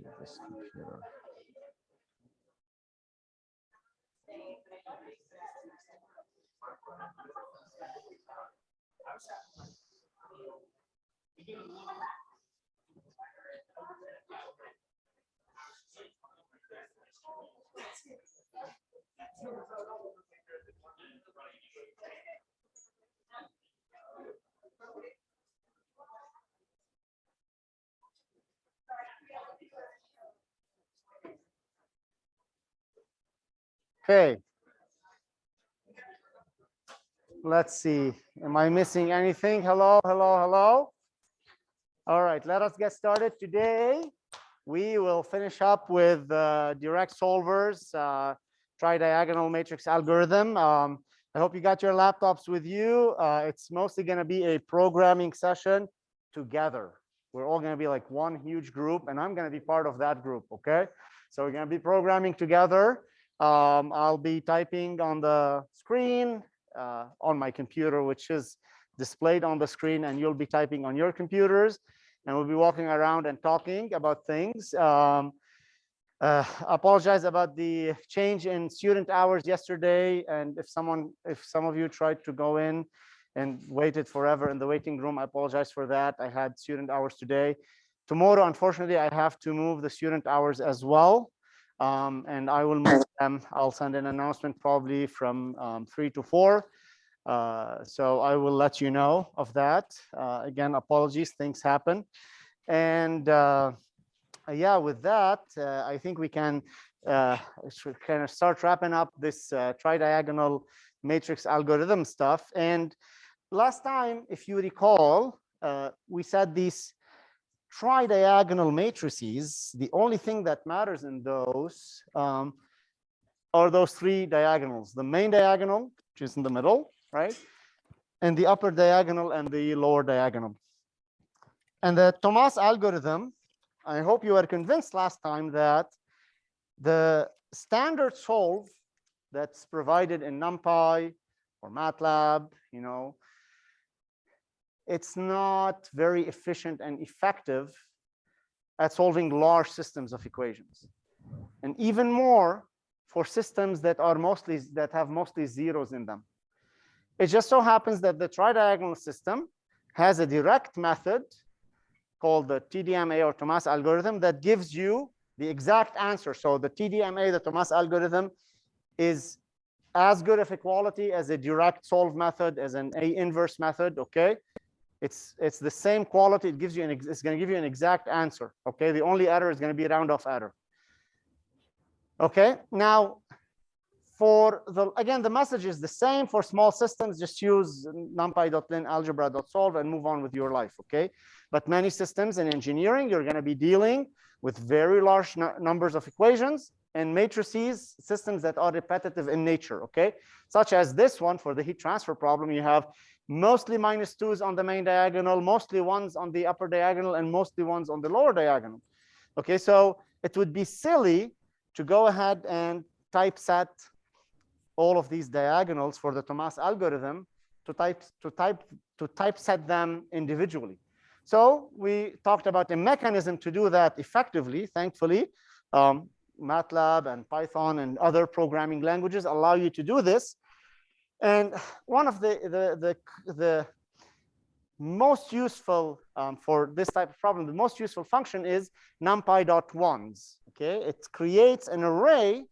to this computer. Okay. Let's see. Am I missing anything? Hello, hello, hello. All right, let us get started. Today, we will finish up with direct solvers, tri-diagonal matrix algorithm. I hope you got your laptops with you. It's mostly going to be a programming session together. We're all going to be like one huge group, and I'm going to be part of that group, okay? So we're going to be programming together. I'll be typing on the screen on my computer, which is displayed on the screen, and you'll be typing on your computers, and we'll be walking around and talking about things. Apologize about the change in student hours yesterday, and if some of you tried to go in and waited forever in the waiting room, I apologize for that. I had student hours today. Tomorrow, unfortunately, I have to move the student hours as well, and I will move them. I'll send an announcement probably from 3 to 4. So I will let you know of that. Again, apologies, things happen. And yeah, with that, I think we can kind of start wrapping up this tri-diagonal matrix algorithm stuff. And last time, if you recall, we said these tri-diagonal matrices, the only thing that matters in those are those three diagonals: the main diagonal, which is in the middle, right? And the upper diagonal and the lower diagonal. And the Thomas algorithm, I hope you were convinced last time that the standard solve that's provided in NumPy or MATLAB, you know, it's not very efficient and effective at solving large systems of equations, and even more for systems that have mostly zeros in them. It just so happens that the tri-diagonal system has a direct method called the TDMA or Thomas algorithm that gives you the exact answer. So the TDMA, the Thomas algorithm, is as good of a quality as a direct solve method, as an A inverse method. Okay, it's the same quality. It gives you it's going to give you an exact answer. Okay, the only error is going to be a round off error. Okay, now again, the message is the same for small systems. Just use numpy.lin algebra.solve and move on with your life. Okay, but many systems in engineering, you're going to be dealing with very large numbers of equations and matrices, systems that are repetitive in nature. Okay, such as this one for the heat transfer problem. You have mostly -2s on the main diagonal, mostly 1s on the upper diagonal, and mostly 1s on the lower diagonal. Okay, so it would be silly to go ahead and typeset all of these diagonals for the Thomas algorithm to typeset them individually. So we talked about a mechanism to do that effectively. Thankfully, MATLAB and Python and other programming languages allow you to do this. And one of the most useful for this type of problem, the most useful function is numpy.ones. Okay, it creates an array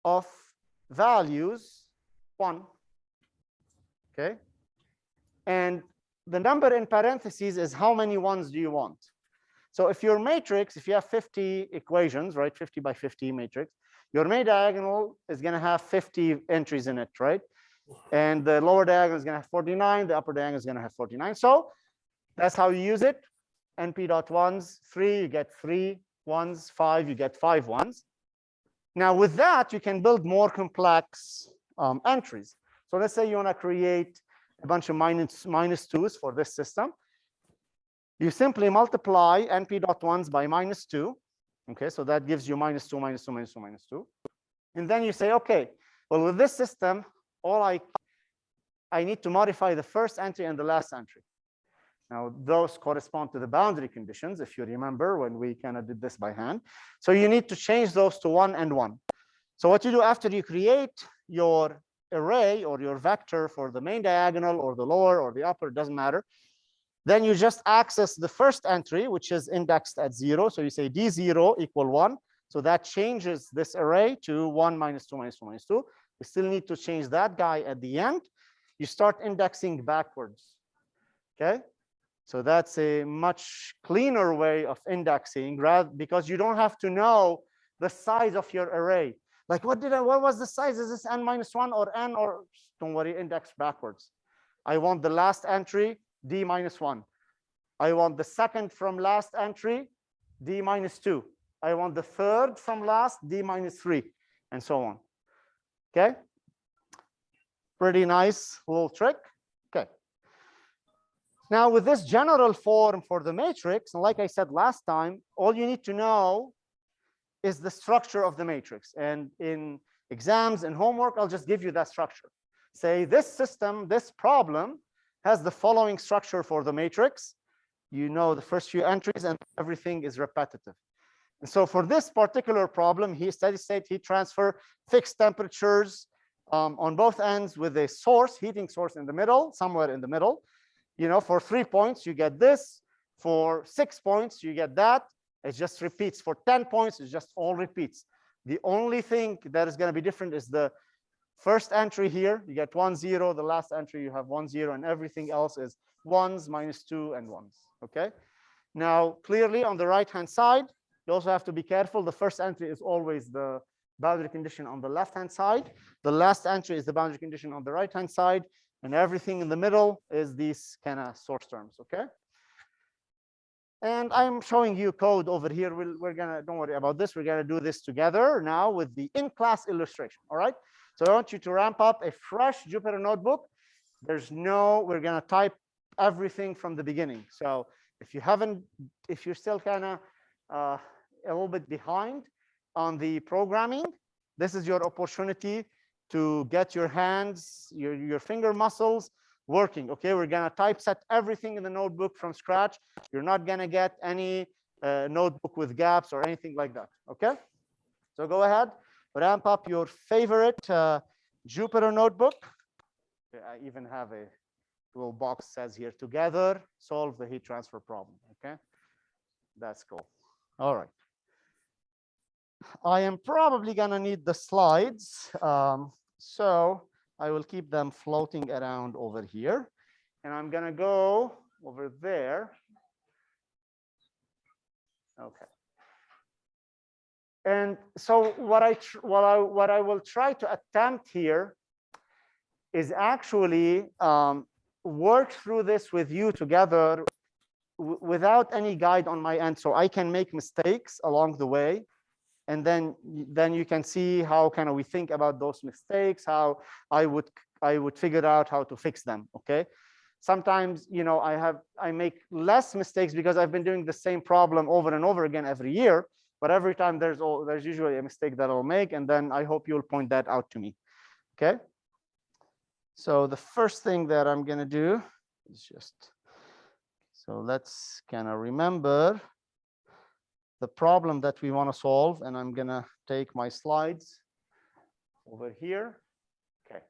of values 1. Okay, and the number in parentheses is how many 1s do you want. So if your matrix, if you have 50 equations, right, 50 by 50 matrix, your main diagonal is going to have 50 entries in it, right? And the lower diagonal is going to have 49. The upper diagonal is going to have 49. So that's how you use it. np.ones, 3, you get 3 1s, 5, you get 5 1s. Now, with that, you can build more complex entries. So let's say you want to create a bunch of -2s for this system. You simply multiply np.ones by -2. Okay, so that gives you -2, -2, -2, -2. And then you say, okay, well, with this system, I need to modify the first entry and the last entry. Now, those correspond to the boundary conditions, if you remember when we kind of did this by hand. So you need to change those to 1 and 1. So what you do after you create your array or your vector for the main diagonal or the lower or the upper, it doesn't matter. Then you just access the first entry, which is indexed at 0. So you say D0 equal 1. So that changes this array to 1 minus 2 minus 2 minus 2. We still need to change that guy at the end. You start indexing backwards. Okay. So that's a much cleaner way of indexing, because you don't have to know the size of your array. Like, what was the size? Is this n minus 1 or n, or don't worry, index backwards. I want the last entry, d minus 1. I want the second from last entry, d minus 2. I want the third from last, d minus 3, and so on. Okay. Pretty nice little trick. Okay. Now, with this general form for the matrix, and like I said last time, all you need to know is the structure of the matrix. And in exams and homework, I'll just give you that structure. Say this system, this problem has the following structure for the matrix. You know the first few entries, and everything is repetitive. And so for this particular problem, steady state heat transfer, fixed temperatures on both ends with a source, heating source in the middle, somewhere in the middle. You know, for 3 points, you get this. For 6 points, you get that. It just repeats. For 10 points, it just all repeats. The only thing that is going to be different is the first entry here. You get 1, 0. The last entry, you have 1, 0. And everything else is 1s, minus 2, and 1s. Okay. Now, clearly, on the right-hand side, you also have to be careful. The first entry is always the boundary condition on the left-hand side. The last entry is the boundary condition on the right-hand side. And everything in the middle is these kind of source terms, okay? And I'm showing you code over here. We're gonna, don't worry about this. We're gonna do this together now with the in-class illustration, all right? So I want you to ramp up a fresh Jupyter notebook. We're gonna type everything from the beginning. So if you're still kind of a little bit behind on the programming, this is your opportunity to get your hands, your finger muscles working. Okay, we're gonna typeset everything in the notebook from scratch. You're not gonna get any notebook with gaps or anything like that. Okay, so go ahead, ramp up your favorite Jupyter notebook. I even have a little box says here, together solve the heat transfer problem. Okay, that's cool. All right. I am probably gonna need the slides. So I will keep them floating around over here. And I'm gonna go over there. Okay. And so what I will try to attempt here is actually work through this with you together without any guide on my end, so I can make mistakes along the way. And then you can see how kind of we think about those mistakes, how I would figure out how to fix them. Okay. Sometimes, you know, I make less mistakes because I've been doing the same problem over and over again every year. But every time there's usually a mistake that I'll make, and then I hope you'll point that out to me. Okay. So the first thing that I'm gonna do is so let's kind of remember the problem that we want to solve, and I'm gonna take my slides over here. Okay.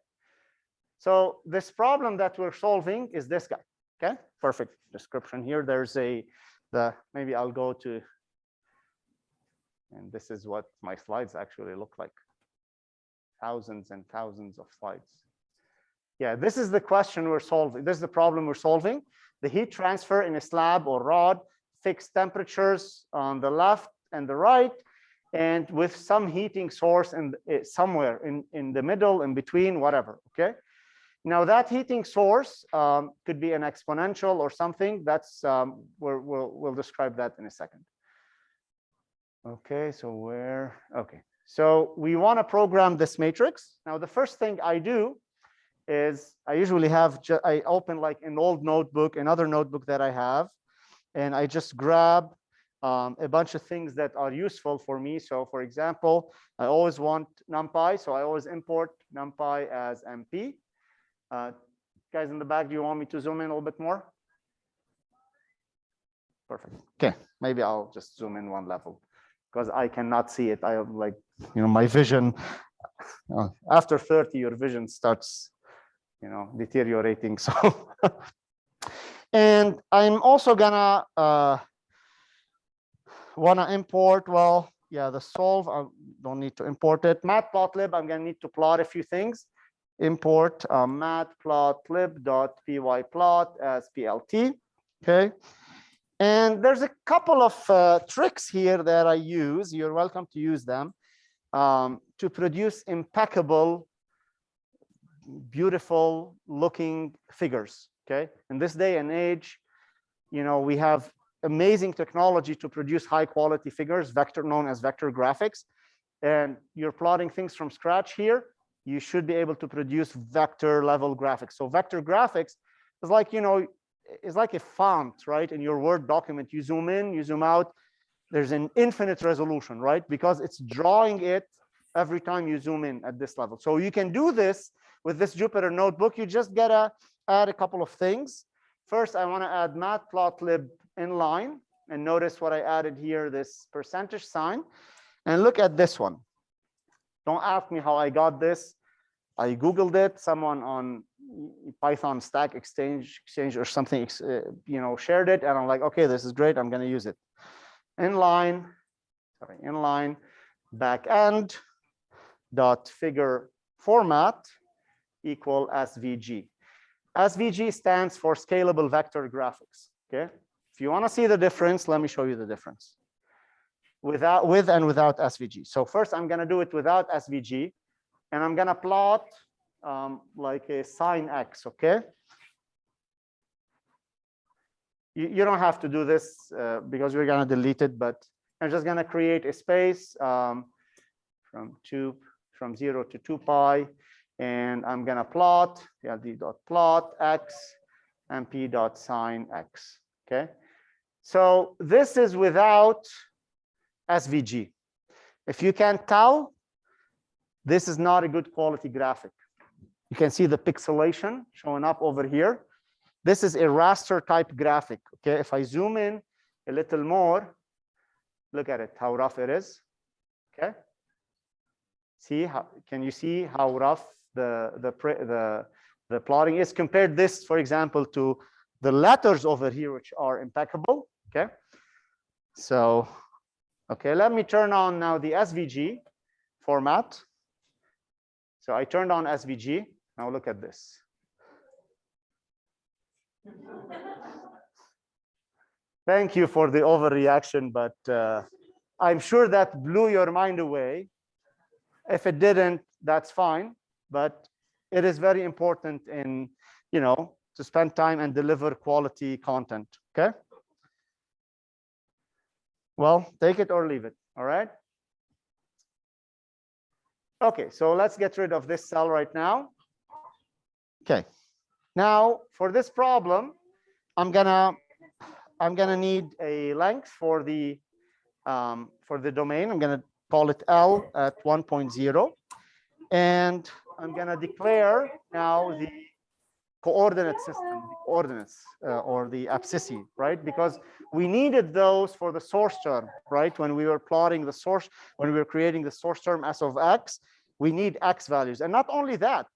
So this problem that we're solving is this guy. Okay. Perfect description here. There's maybe I'll go to, and this is what my slides actually look like. Thousands and thousands of slides. Yeah, this is the question we're solving. This is the problem we're solving. The heat transfer in a slab or rod, fixed temperatures on the left and the right, and with some heating source somewhere in the middle, in between, whatever. Okay. Now that heating source could be an exponential or something. That's we'll describe that in a second. Okay. So okay. So we want to program this matrix. Now the first thing I do is I usually I open like an old notebook, another notebook that I have, and I just grab a bunch of things that are useful for me. So for example, I always want NumPy, so I always import NumPy as MP. Guys in the back, do you want me to zoom in a little bit more? Perfect. Okay, maybe I'll just zoom in one level because I cannot see it. I have like, my vision, after 30, your vision starts, deteriorating. So, and I'm also gonna wanna import, well, yeah, the solve, I don't need to import it. Matplotlib, I'm gonna need to plot a few things. Import matplotlib.pyplot as PLT, okay? And there's a couple of tricks here that I use. You're welcome to use them to produce impeccable, beautiful looking figures, okay? In this day and age, we have amazing technology to produce high quality figures, known as vector graphics. And you're plotting things from scratch here, you should be able to produce vector level graphics. So vector graphics is like, is like a font, right? In your Word document, you zoom in, you zoom out, there's an infinite resolution, right? Because it's drawing it every time you zoom in at this level. So you can do this with this Jupyter notebook. You just gotta add a couple of things. First, I want to add matplotlib inline, and notice what I added here, this percentage sign. And look at this one. Don't ask me how I got this. I Googled it. Someone on Python Stack Exchange or something, shared it, and I'm like, okay, this is great. I'm going to use it. Inline backend dot figure format equal SVG. SVG stands for scalable vector graphics. Okay. If you want to see the difference, let me show you the difference with and without SVG. So first, I'm going to do it without SVG, and I'm going to plot like a sine X. Okay. You don't have to do this because we're going to delete it, but I'm just going to create a space from 0 to 2 pi. And I'm going to plot pld.plot x and p.sine x. Okay. So this is without SVG. If you can tell, this is not a good quality graphic. You can see the pixelation showing up over here. This is a raster type graphic. Okay. If I zoom in a little more, look at it, how rough it is. Okay. Can you see how rough the plotting is? Compared this, for example, to the letters over here, which are impeccable. Okay. So, okay, let me turn on now the SVG format. So I turned on SVG. Now look at this. Thank you for the overreaction, but I'm sure that blew your mind away. If it didn't, that's fine. But it is very important in, to spend time and deliver quality content. Okay. Well, take it or leave it. All right. Okay, so let's get rid of this cell right now. Okay. Now for this problem, I'm gonna need a length for the domain. I'm gonna call it L at 1.0, and I'm gonna declare now the coordinate system, the coordinates or the abscissae, right? Because we needed those for the source term, right? When we were plotting the source, when we were creating the source term s of x, we need x values. And not only that,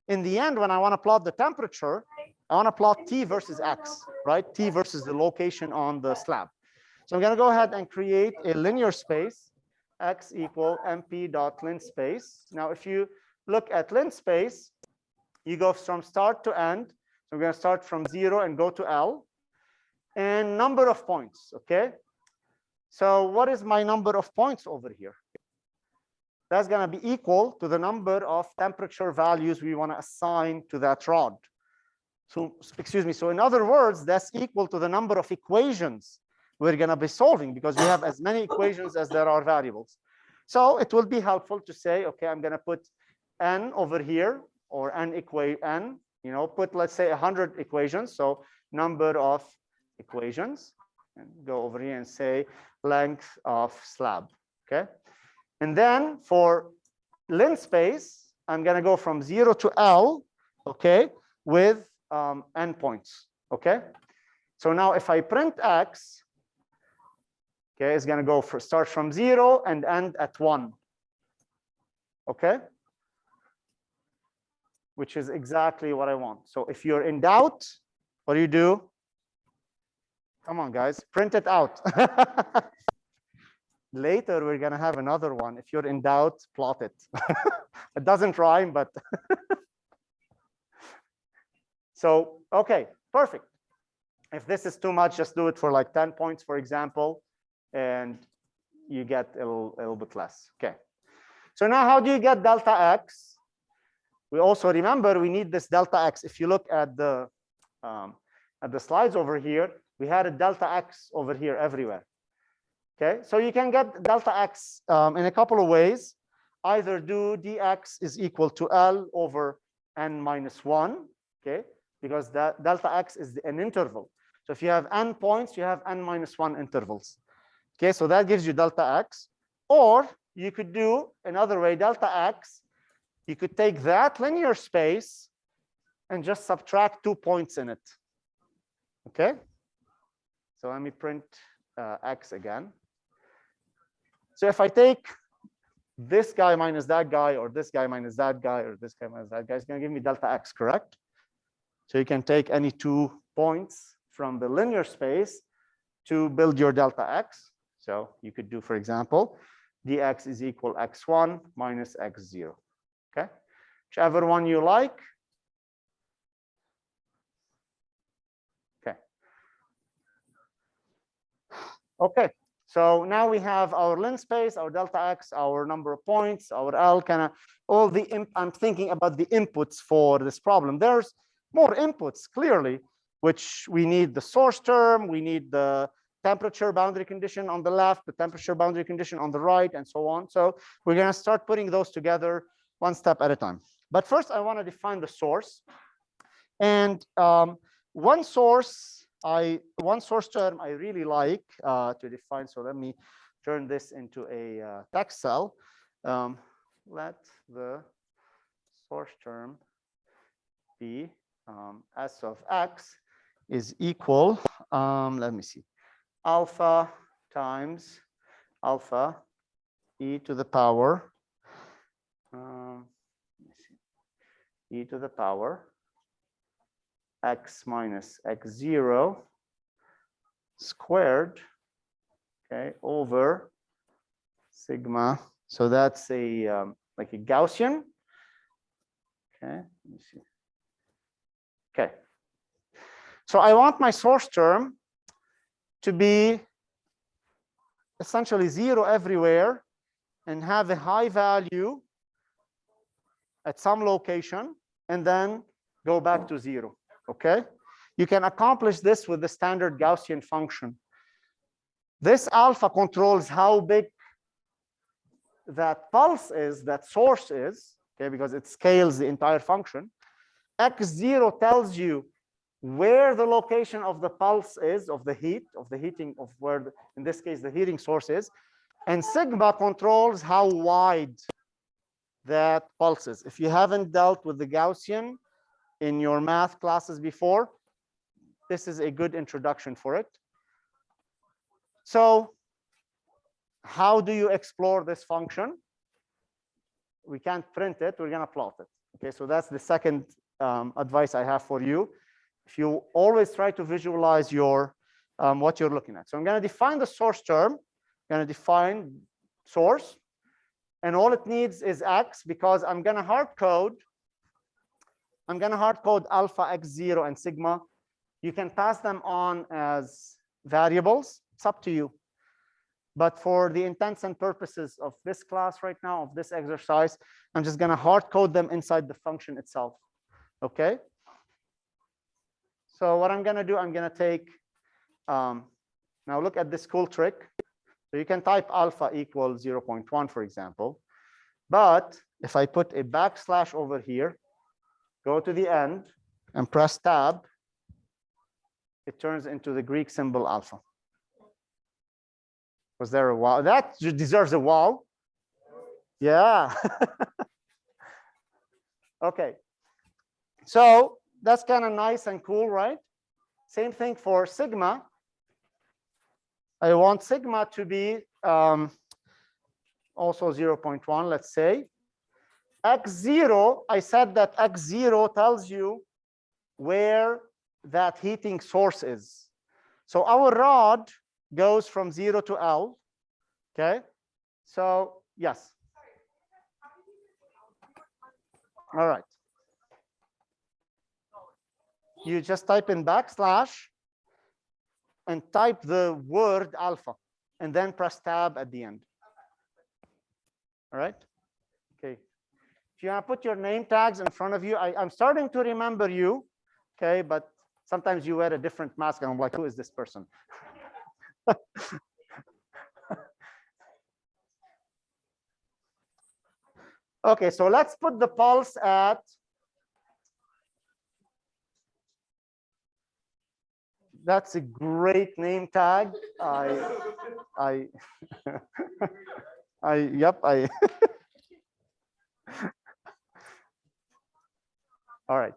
in the end, when I want to plot the temperature, I want to plot t versus x, right? T versus the location on the slab. So I'm going to go ahead and create a linear space, x equal mp.linspace. Now, if you look at linspace, you go from start to end. So we're going to start from 0 and go to L. And number of points, okay? So what is my number of points over here? That's going to be equal to the number of temperature values we want to assign to that rod. So, excuse me. So in other words, that's equal to the number of equations we're going to be solving, because we have as many equations as there are variables. So it will be helpful to say, okay, I'm going to put n over here, or n, put, let's say, 100 equations. So number of equations, and go over here and say length of slab. Okay. And then for linspace, I'm going to go from 0 to L, okay, with n points. Okay. So now if I print x, Okay, it's going to go for start from 0 and end at 1. Okay, which is exactly what I want. So if you're in doubt, what do? Come on, guys, print it out. Later, we're going to have another one. If you're in doubt, plot it. It doesn't rhyme, but so, okay, perfect. If this is too much, just do it for like 10 points, for example, and you get a little bit less. Okay. So now how do you get delta x? We also remember we need this delta x. If you look at the slides over here, we had a delta x over here everywhere. Okay, so you can get delta x in a couple of ways. Either do dx is equal to L over n minus 1, okay, because that delta x is an interval. So if you have n points, you have n minus 1 intervals. Okay, so that gives you delta x. Or you could do another way, delta x, you could take that linear space and just subtract 2 points in it. Okay, so let me print x again. So if I take this guy minus that guy, or this guy minus that guy, or this guy minus that guy, it's going to give me delta x, correct? So you can take any 2 points from the linear space to build your delta x. So you could do, for example, dx is equal x1 minus x0. Okay, whichever one you like. Okay. Okay. So now we have our lin space, our delta x, our number of points, our L, kind of all the. I'm thinking about the inputs for this problem. There's more inputs clearly, which we need the source term, we need the temperature boundary condition on the left, the temperature boundary condition on the right, and so on. So we're going to start putting those together one step at a time. But first, I want to define the source. And one source term I really like to define. So let me turn this into a text cell. Let the source term be s of x is equal, let me see, alpha times alpha e to the power, e to the power x minus x0 squared, okay, over sigma. So that's a like a Gaussian. Okay, let me see. Okay, so I want my source term to be essentially 0 everywhere and have a high value at some location and then go back to 0. Okay, you can accomplish this with the standard Gaussian function. This alpha controls how big that pulse is, that source is, okay, because it scales the entire function. X0 tells you where the location of the pulse is, of the heat, of the heating, of where, in this case, the heating source is. And sigma controls how wide that pulse is. If you haven't dealt with the Gaussian in your math classes before, this is a good introduction for it. So how do you explore this function? We can't print it, we're going to plot it. Okay, so that's the second advice I have for you. If you always try to visualize your what you're looking at. So I'm going to define the source term. I'm going to define source, and all it needs is x, because I'm going to hard code alpha x0 and sigma. You can pass them on as variables. It's up to you. But for the intents and purposes of this class right now, of this exercise, I'm just going to hard code them inside the function itself. Okay. So what I'm going to do, I'm going to take, now look at this cool trick. So you can type alpha equals 0.1, for example. But if I put a backslash over here, go to the end and press tab, it turns into the Greek symbol alpha. Was there a wow? That deserves a wow. Yeah. Okay. So that's kind of nice and cool, right? Same thing for sigma. I want sigma to be also 0.1, let's say. X0, I said that X0 tells you where that heating source is. So our rod goes from 0 to L. Okay. So yes. All right. You just type in backslash and type the word alpha and then press tab at the end. All right. Okay. If you want to put your name tags in front of you, I'm starting to remember you. Okay. But sometimes you wear a different mask and I'm like, who is this person? Okay. So let's put the pulse at. That's a great name tag. Yep. All right.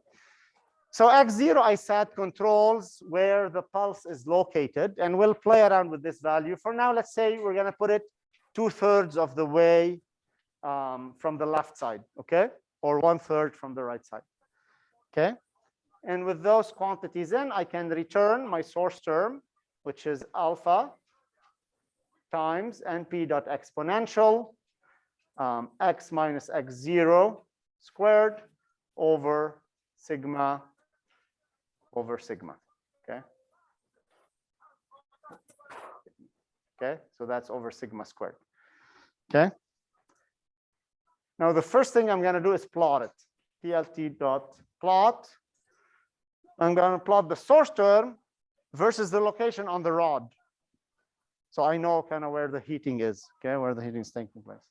So X0, I said, controls where the pulse is located, and we'll play around with this value. For now, let's say we're going to put it 2/3 of the way from the left side, okay? Or 1/3 from the right side, okay? And with those quantities in, I can return my source term, which is alpha times np dot exponential x minus x0 squared over sigma over sigma. Okay. Okay. So that's over sigma squared. Okay. Now the first thing I'm going to do is plot it. PLT dot plot. I'm going to plot the source term versus the location on the rod. So I know kind of where the heating is, okay, where the heating is taking place.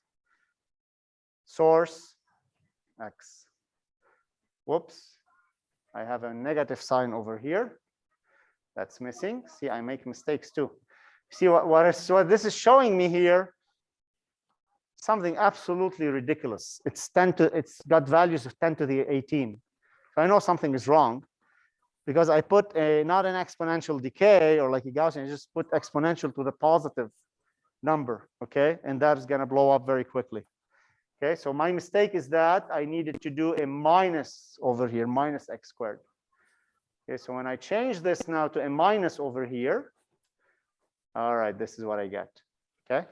Source X. Whoops. I have a negative sign over here. That's missing. See, I make mistakes too. See what this is showing me here? Something absolutely ridiculous. It's got values of 10 to the 18. So I know something is wrong because I put not an exponential decay or like a Gaussian, I just put exponential to the positive number, okay? And that is going to blow up very quickly. Okay, so my mistake is that I needed to do a minus over here, minus x squared. Okay, so when I change this now to a minus over here, all right, this is what I get. Okay.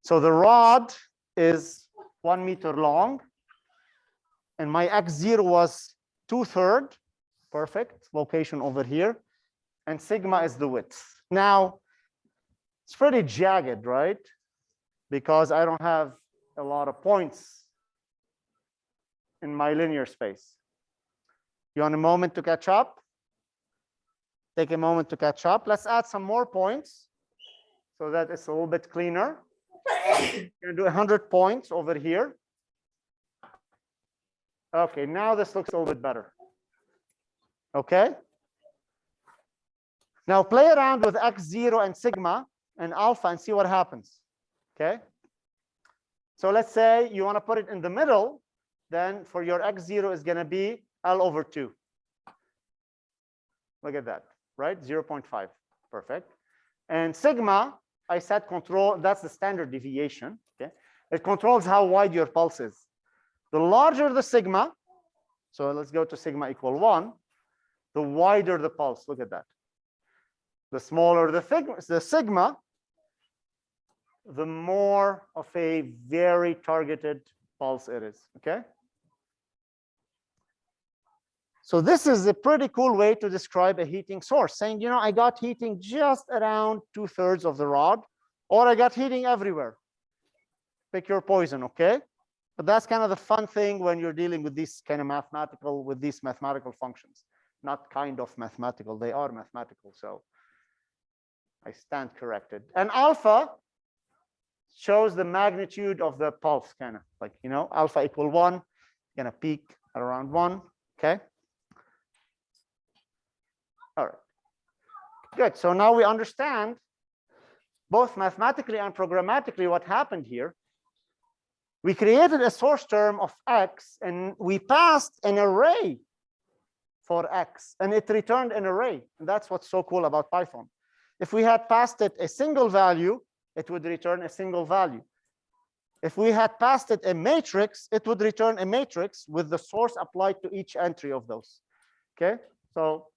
So the rod is 1 meter long, and my x0 was 2/3, perfect, location over here, and sigma is the width. Now, it's pretty jagged, right? Because I don't have a lot of points in my linear space. You want a moment to catch up? Take a moment to catch up. Let's add some more points so that it's a little bit cleaner. I'm going to do 100 points over here. Okay, now this looks a little bit better. Okay. Now play around with x0 and sigma and alpha and see what happens. Okay. So let's say you want to put it in the middle, then for your x0 is going to be L over 2. Look at that, right? 0.5, perfect. And sigma, I said control, that's the standard deviation, okay? It controls how wide your pulse is. The larger the sigma, so let's go to sigma equal 1, the wider the pulse, look at that. The smaller the sigma, the more of a very targeted pulse it is, okay? So this is a pretty cool way to describe a heating source, saying, you know, I got heating just around 2/3 of the rod, or I got heating everywhere. Pick your poison, okay? But that's kind of the fun thing when you're dealing with these kind of mathematical functions. Not kind of mathematical, they are mathematical, so I stand corrected. And alpha shows the magnitude of the pulse, kind of like, you know, alpha equal 1, gonna peak at around 1, okay? All right, good. So now we understand both mathematically and programmatically what happened here. We created a source term of x, and we passed an array for x, and it returned an array. And that's what's so cool about Python. If we had passed it a single value, it would return a single value. If we had passed it a matrix, it would return a matrix with the source applied to each entry of those. Okay, so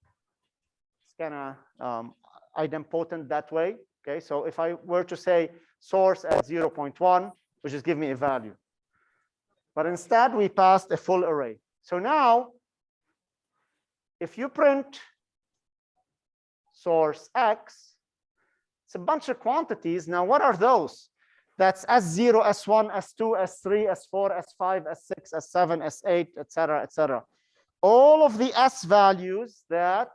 it's kind of idempotent that way. Okay, so if I were to say source at 0.1, which is give me a value, but instead we passed a full array. So now, if you print source X, it's a bunch of quantities. Now, what are those? That's S0, S1, S2, S3, S4, S5, S6, S7, S8, etc., etc. All of the S values that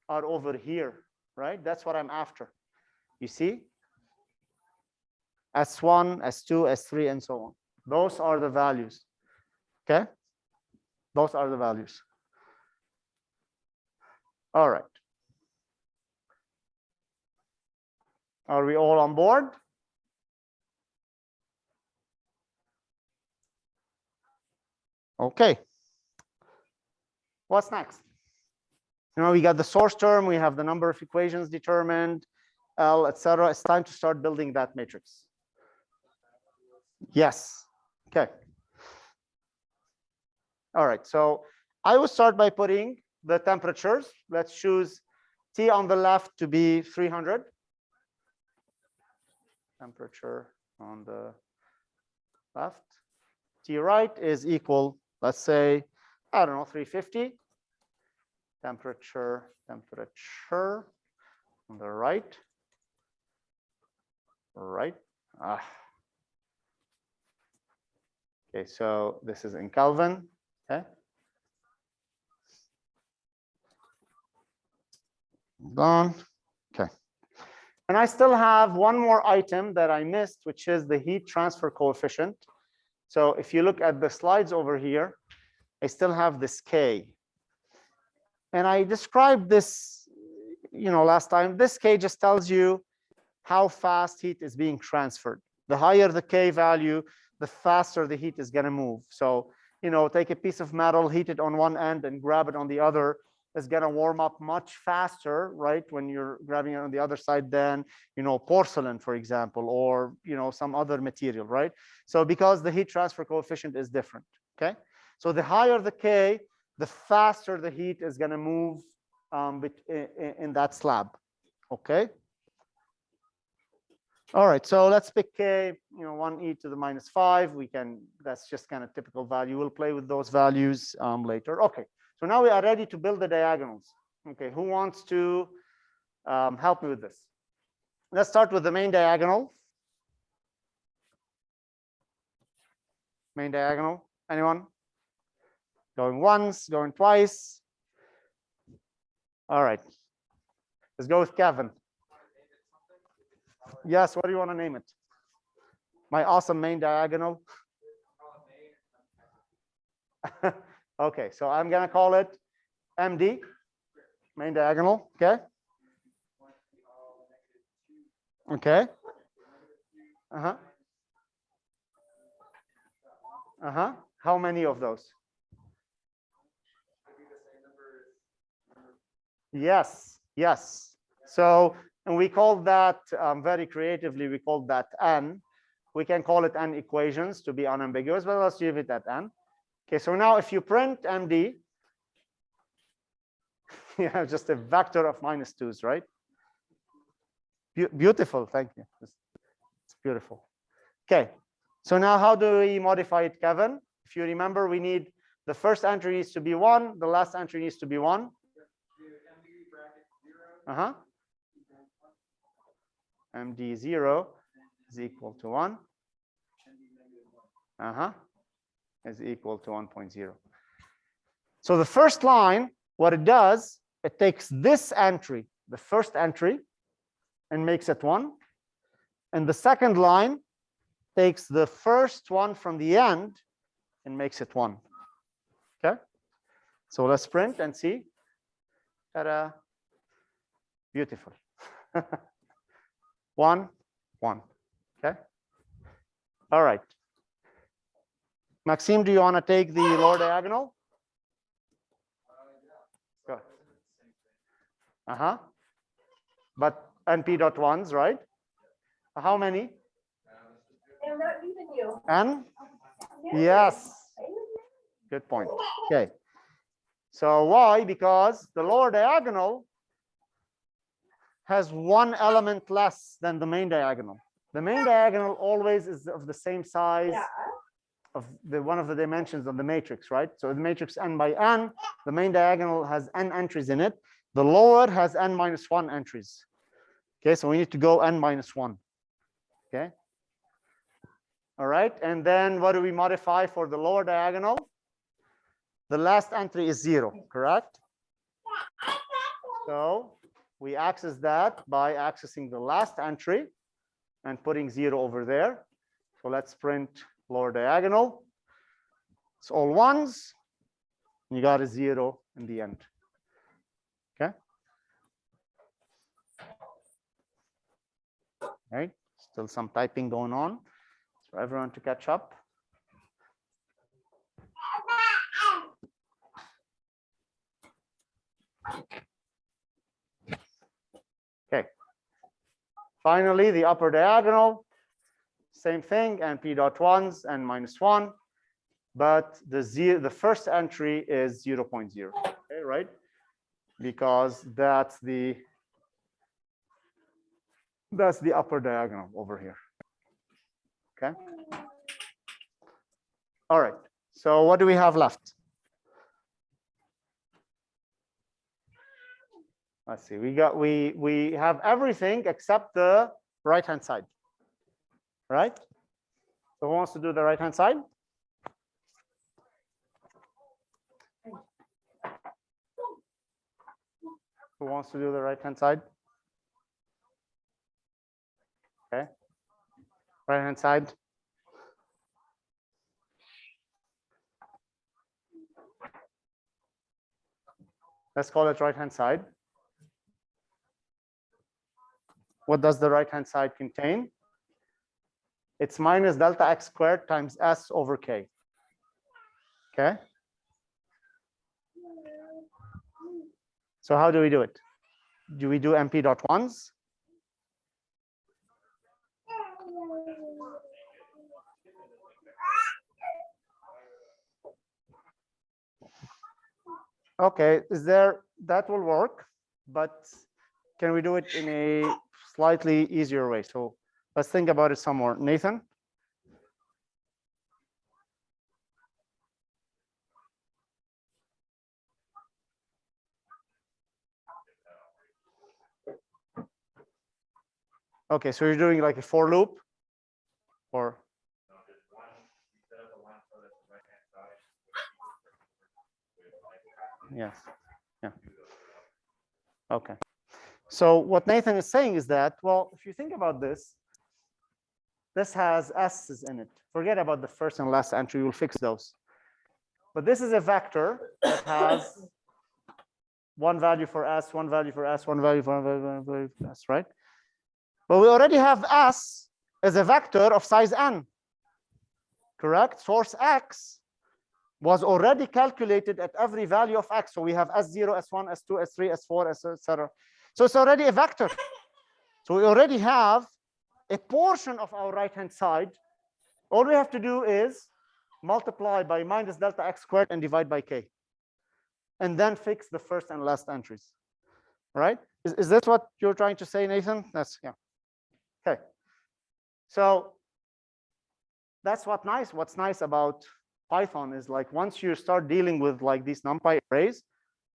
are over here, right? That's what I'm after. You see? S1, S2, S3, and so on. Those are the values. Okay? Those are the values. All right. Are we all on board? Okay. What's next? You know, we got the source term, we have the number of equations determined, L, etc. It's time to start building that matrix. Yes. Okay. All right. So I will start by putting the temperatures. Let's choose T on the left to be 300. Temperature on the left. T right is equal, let's say, I don't know, 350. Temperature on the right. Right. Okay, so this is in Kelvin. Okay. Done. Okay. And I still have one more item that I missed, which is the heat transfer coefficient. So if you look at the slides over here, I still have this K. And I described this, you know, last time. This K just tells you how fast heat is being transferred. The higher the K value, the faster the heat is going to move. So, you know, take a piece of metal, heat it on one end and grab it on the other. It's going to warm up much faster, right, when you're grabbing it on the other side than, you know, porcelain, for example, or, you know, some other material, right? So because the heat transfer coefficient is different, okay? So the higher the K, the faster the heat is going to move in that slab, okay? All right, so let's pick K, you know, 1e to the minus 5. We can, that's just kind of typical value. We'll play with those values later. Okay, so now we are ready to build the diagonals. Okay, who wants to help me with this? Let's start with the main diagonal. Main diagonal, anyone? Going once, going twice. All right, let's go with Kevin. Yes, what do you want to name it? My awesome main diagonal. Okay, so I'm going to call it MD, main diagonal, okay? Okay. Uh-huh. Uh-huh. How many of those? Yes, yes. So, and we call that very creatively, we call that N. We can call it N equations to be unambiguous, but let's leave it at N. Okay, so now if you print MD, you have just a vector of -2's, right? Beautiful, thank you. It's beautiful. Okay, so now how do we modify it, Kevin? If you remember, we need the first entry needs to be 1, the last entry needs to be 1. Uh-huh. MD0 is equal to 1. Uh-huh. Is equal to 1.0. So the first line, what it does, it takes this entry, the first entry, and makes it 1. And the second line takes the first one from the end and makes it 1. Okay? So let's print and see. Ta-da. Beautiful. 1, 1. Okay? All right. Maxime, do you want to take the lower diagonal? Go. Uh-huh. But NP dot ones, right? How many? I'm not leaving you. N? Yes. Good point. Okay. So why? Because the lower diagonal has one element less than the main diagonal. The main diagonal always is of the same size of one of the dimensions of the matrix, right? So the matrix n by n, the main diagonal has n entries in it. The lower has n minus 1 entries. Okay, so we need to go n minus 1. Okay. All right, and then what do we modify for the lower diagonal? The last entry is 0, correct? So we access that by accessing the last entry and putting 0 over there. So let's print lower diagonal. It's all ones. You got a 0 in the end. Okay. All right. Still some typing going on for everyone to catch up. Okay. Finally, the upper diagonal, same thing, NP dot ones and minus 1, but the first entry is 0.0. Okay, right? Because that's the upper diagonal over here. Okay. All right. So what do we have left? Let's see. We have everything except the right-hand side. Right? So who wants to do the right-hand side? Who wants to do the right-hand side? Okay. Right-hand side. Let's call it right-hand side. What does the right-hand side contain? It's minus delta x squared times s over k. Okay. So how do we do it? Do we do NP dot ones? Okay, that will work, but can we do it in a slightly easier way? So let's think about it some more. Nathan? Okay, so you're doing like a for loop or? Yes. Yeah. Okay. So what Nathan is saying is that, well, if you think about this has s's in it. Forget about the first and last entry. We'll fix those. But this is a vector that has one value for s, one value for s, one value for s, right? But we already have s as a vector of size n, correct? Source x was already calculated at every value of x. So we have s0, s1, s2, s3, s4, etc. So it's already a vector. So we already have a portion of our right-hand side. All we have to do is multiply by minus delta x squared and divide by k. And then fix the first and last entries. Right? Is that what you're trying to say, Nathan? That's, yeah. Okay. So that's what's nice about Python is like once you start dealing with like these NumPy arrays,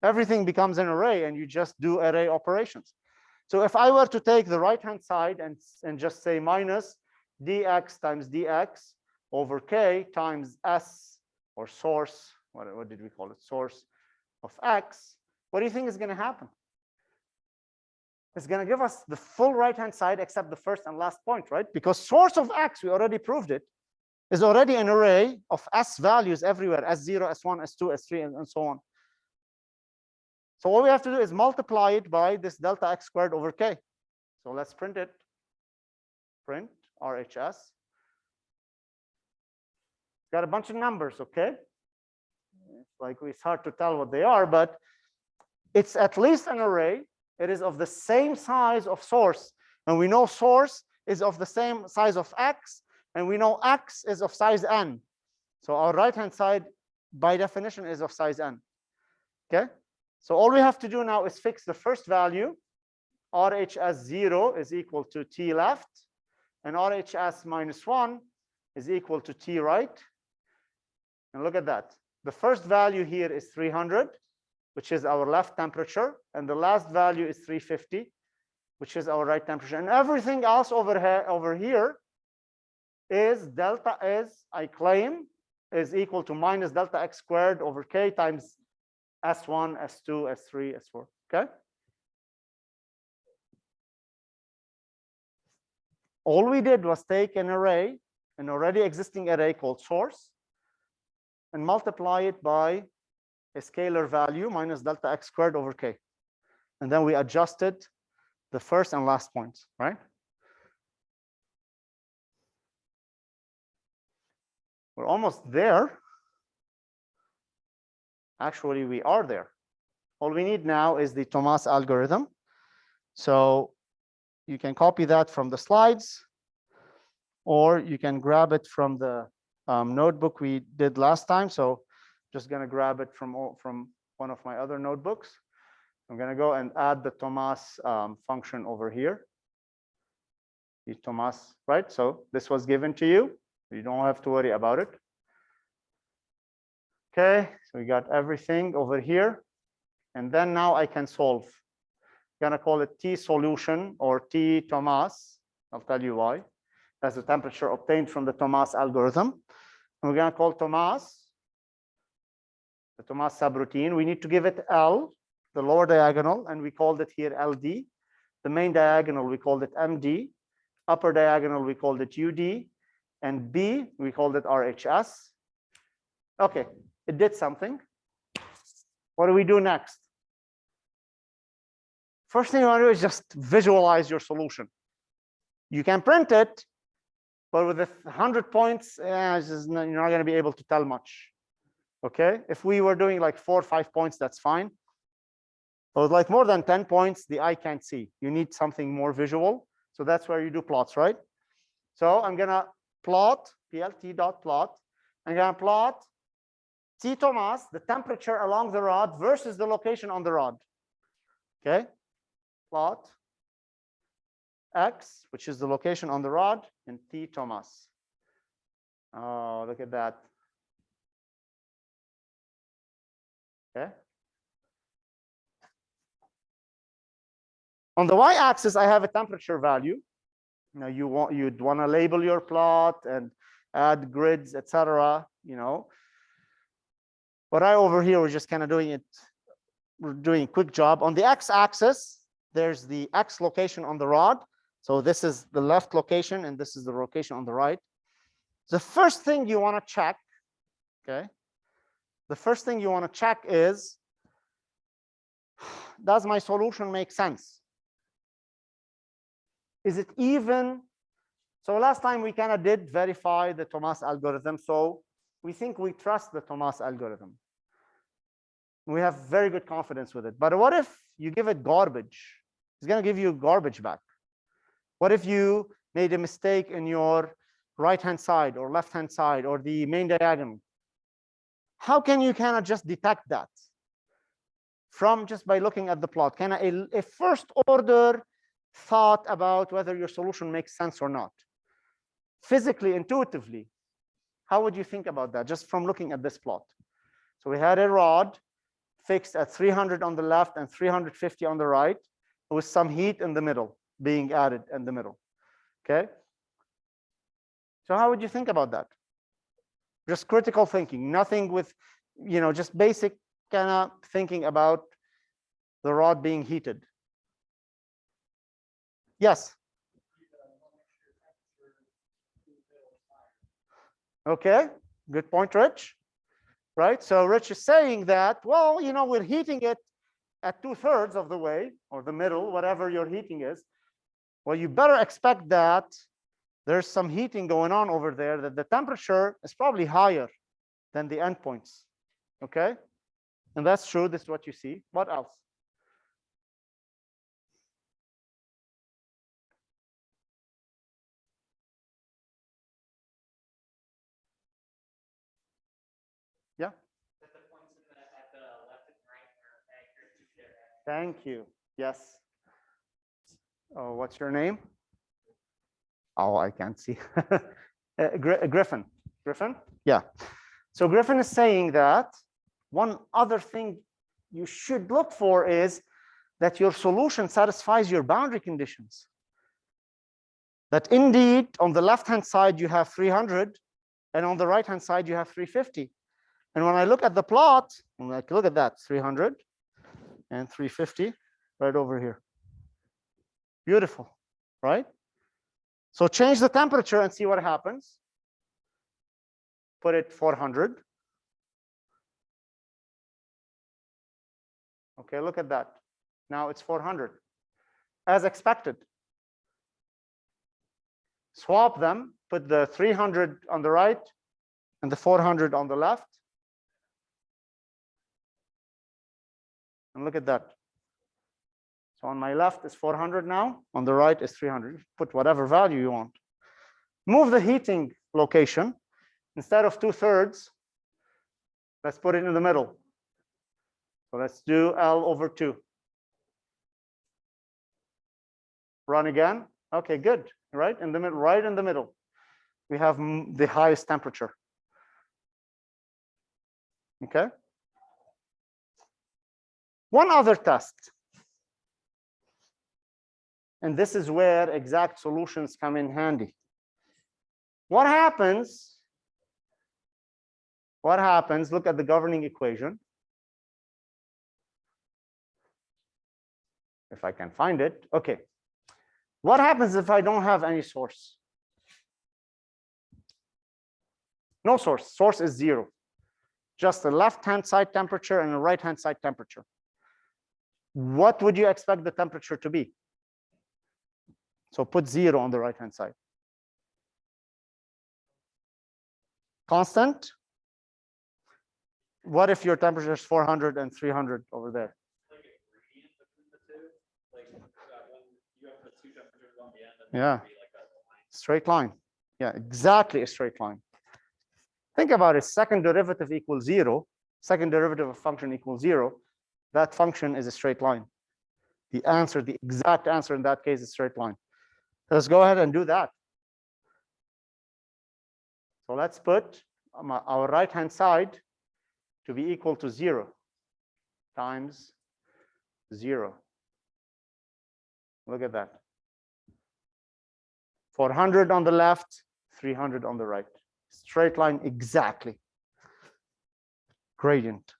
everything becomes an array and you just do array operations. So if I were to take the right-hand side and just say minus dx times dx over k times s or source, what did we call it? Source of x, what do you think is going to happen? It's going to give us the full right-hand side except the first and last point, right? Because source of x, we already proved it, is already an array of s values everywhere, s0, s1, s2, s3, and so on. So all we have to do is multiply it by this delta x squared over k. So let's print it. Print RHS. Got a bunch of numbers, okay? It's like it's hard to tell what they are, but it's at least an array. it is of the same size of source. And we know source is of the same size of x, and we know x is of size n. So our right-hand side, by definition, is of size n. Okay? So all we have to do now is fix the first value. RHS 0 is equal to t left, and RHS minus 1 is equal to t right. And look at that. The first value here is 300, which is our left temperature, and the last value is 350, which is our right temperature. And everything else over here is delta is, I claim, is equal to minus delta x squared over k times S1, S2, S3, S4. Okay? All we did was take an array, an already existing array called source, and multiply it by a scalar value minus delta x squared over k. And then we adjusted the first and last points, right? We're almost there. Actually, we are there. All we need now is the Thomas algorithm. So you can copy that from the slides, or you can grab it from the notebook we did last time. So just going to grab it from one of my other notebooks. I'm going to go and add the Thomas function over here. The Thomas, right? So this was given to you. You don't have to worry about it. Okay, so we got everything over here. And then now I can solve. I'm going to call it T solution or T Thomas. I'll tell you why. That's the temperature obtained from the Thomas algorithm. And we're going to call Thomas the Thomas subroutine. We need to give it L, the lower diagonal, and we called it here LD. The main diagonal, we called it MD. Upper diagonal, we called it UD. And B, we called it RHS. Okay, it did something. What do we do next? First thing you want to do is just visualize your solution. You can print it, but with 100 points, you're not going to be able to tell much. Okay, if we were doing like 4 or 5 points, that's fine. But with like more than 10 points, the eye can't see. You need something more visual. So that's where you do plots, right? So I'm going to plot plt.plot. I'm going to plot T Thomas, the temperature along the rod versus the location on the rod. Okay, plot X, which is the location on the rod, and T Thomas. Oh, look at that. Okay. On the y-axis, I have a temperature value. Now you'd want to label your plot and add grids, etc. You know. But over here, we're just kind of doing it. We're doing a quick job. On the x-axis, there's the x location on the rod. So this is the left location, and this is the location on the right. The first thing you want to check, okay? The first thing you want to check is, does my solution make sense? Is it even? So last time we kind of did verify the Thomas algorithm. So we think we trust the Thomas algorithm. We have very good confidence with it. But what if you give it garbage? It's going to give you garbage back. What if you made a mistake in your right-hand side or left-hand side or the main diagonal? How can you kind of just detect that from just by looking at the plot? Kind of a first order thought about whether your solution makes sense or not. Physically, intuitively, how would you think about that just from looking at this plot? So we had a rod fixed at 300 on the left and 350 on the right, with some heat in the middle being added in the middle. Okay. So how would you think about that? Just critical thinking, nothing with, just basic kind of thinking about the rod being heated. Yes. Okay, good point, Rich. Right, so Rich is saying that, well, we're heating it at 2/3 of the way, or the middle, whatever your heating is. Well, you better expect that there's some heating going on over there, that the temperature is probably higher than the endpoints. Okay, and that's true. This is what you see. What else? Yeah. Thank you. Yes. Oh, what's your name? Oh, I can't see. Griffin. Griffin? Yeah. So Griffin is saying that one other thing you should look for is that your solution satisfies your boundary conditions. That indeed, on the left-hand side, you have 300, and on the right-hand side, you have 350. And when I look at the plot, I'm like, look at that, 300 and 350 right over here. Beautiful, right? So change the temperature and see what happens. Put it 400. Okay, look at that. Now it's 400, as expected. Swap them, put the 300 on the right and the 400 on the left. And look at that. So on my left is 400 now, on the right is 300. Put whatever value you want. Move the heating location. Instead of 2/3, let's put it in the middle. So let's do L over 2. Run again. Okay, good. Right in the middle, right in the middle. We have the highest temperature. Okay. One other test. And this is where exact solutions come in handy. What happens? What happens? Look at the governing equation. If I can find it. Okay. What happens if I don't have any source? No source. Source is 0. Just the left-hand side temperature and the right-hand side temperature. What would you expect the temperature to be? So put 0 on the right-hand side. Constant. What if your temperature is 400 and 300 over there? Yeah. Straight line. Yeah, exactly a straight line. Think about it. Second derivative equals 0. Second derivative of function equals 0. That function is a straight line. The answer, the exact answer in that case is straight line. Let's go ahead and do that. So let's put our right-hand side to be equal to 0 times 0. Look at that. 400 on the left, 300 on the right. Straight line exactly. Gradient.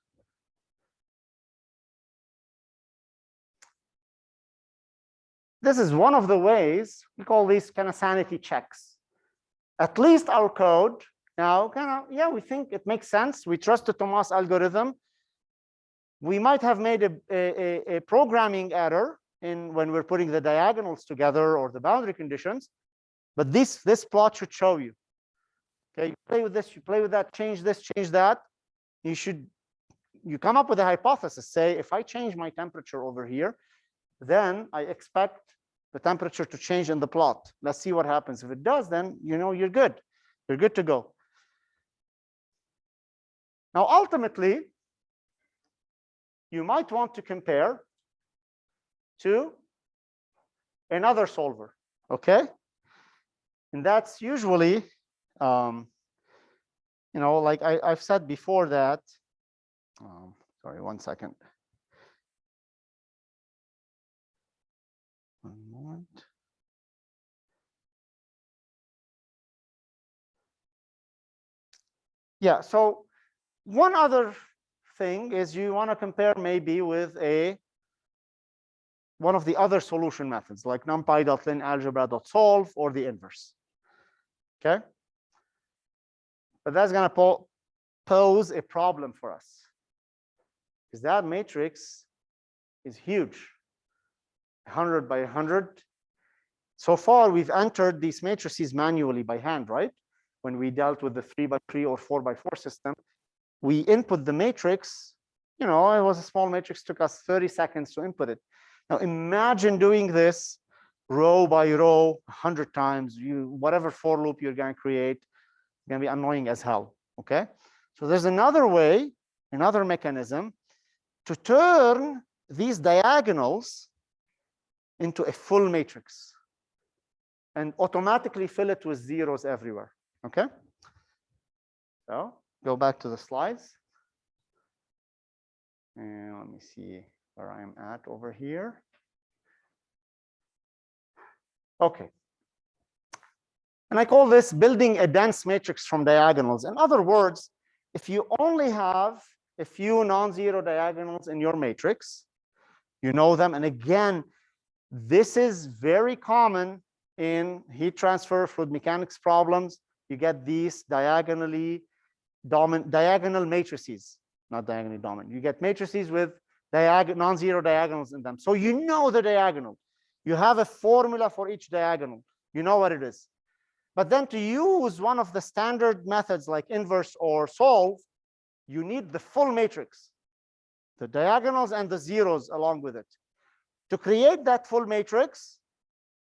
This is one of the ways we call these kind of sanity checks. At least our code now kind of, yeah, we think it makes sense. We trust the Thomas algorithm. We might have made a programming error when we're putting the diagonals together or the boundary conditions, but this plot should show you. Okay, you play with this, you play with that, change this, change that. You come up with a hypothesis. Say, if I change my temperature over here, then I expect the temperature to change in the plot. Let's see what happens. If it does, then you're good. You're good to go. Now, ultimately, you might want to compare to another solver, okay? And that's usually, like I've said before that, sorry, 1 second. One moment. Yeah, so one other thing is you want to compare maybe with one of the other solution methods like numpy.linalgebra.solve or the inverse. Okay. But that's going to pose a problem for us because that matrix is huge. 100 by 100. So far, we've entered these matrices manually by hand, right? When we dealt with the 3 by 3 or 4 by 4 system, we input the matrix. It was a small matrix, took us 30 seconds to input it. Now imagine doing this row by row 100 times. Whatever for loop you're going to create, it's going to be annoying as hell. Okay, So there's another way, another mechanism to turn these diagonals into a full matrix and automatically fill it with zeros everywhere. Okay? So go back to the slides. And let me see where I'm at over here. Okay. And I call this building a dense matrix from diagonals. In other words, if you only have a few non-zero diagonals in your matrix, you know them. And again, this is very common in heat transfer fluid mechanics problems. You get these diagonal matrices, not diagonally dominant. You get matrices with non-zero diagonals in them. So you know the diagonal. You have a formula for each diagonal. You know what it is. But then to use one of the standard methods like inverse or solve, you need the full matrix, the diagonals and the zeros along with it. To create that full matrix,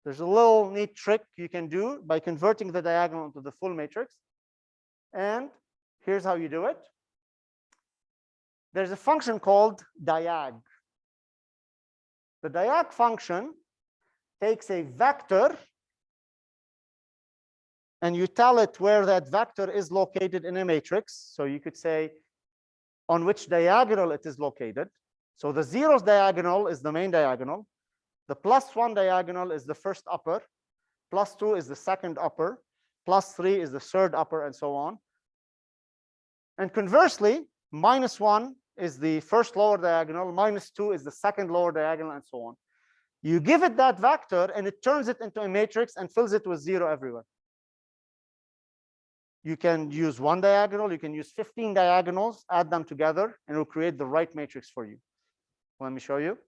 there's a little neat trick you can do by converting the diagonal into the full matrix. And here's how you do it. There's a function called diag. The diag function takes a vector and you tell it where that vector is located in a matrix. So you could say on which diagonal it is located. So the zeros diagonal is the main diagonal. The +1 diagonal is the first upper. +2 is the second upper. +3 is the third upper, and so on. And conversely, -1 is the first lower diagonal. -2 is the second lower diagonal, and so on. You give it that vector, and it turns it into a matrix and fills it with 0 everywhere. You can use one diagonal. You can use 15 diagonals, add them together, and it will create the right matrix for you. Let me show you.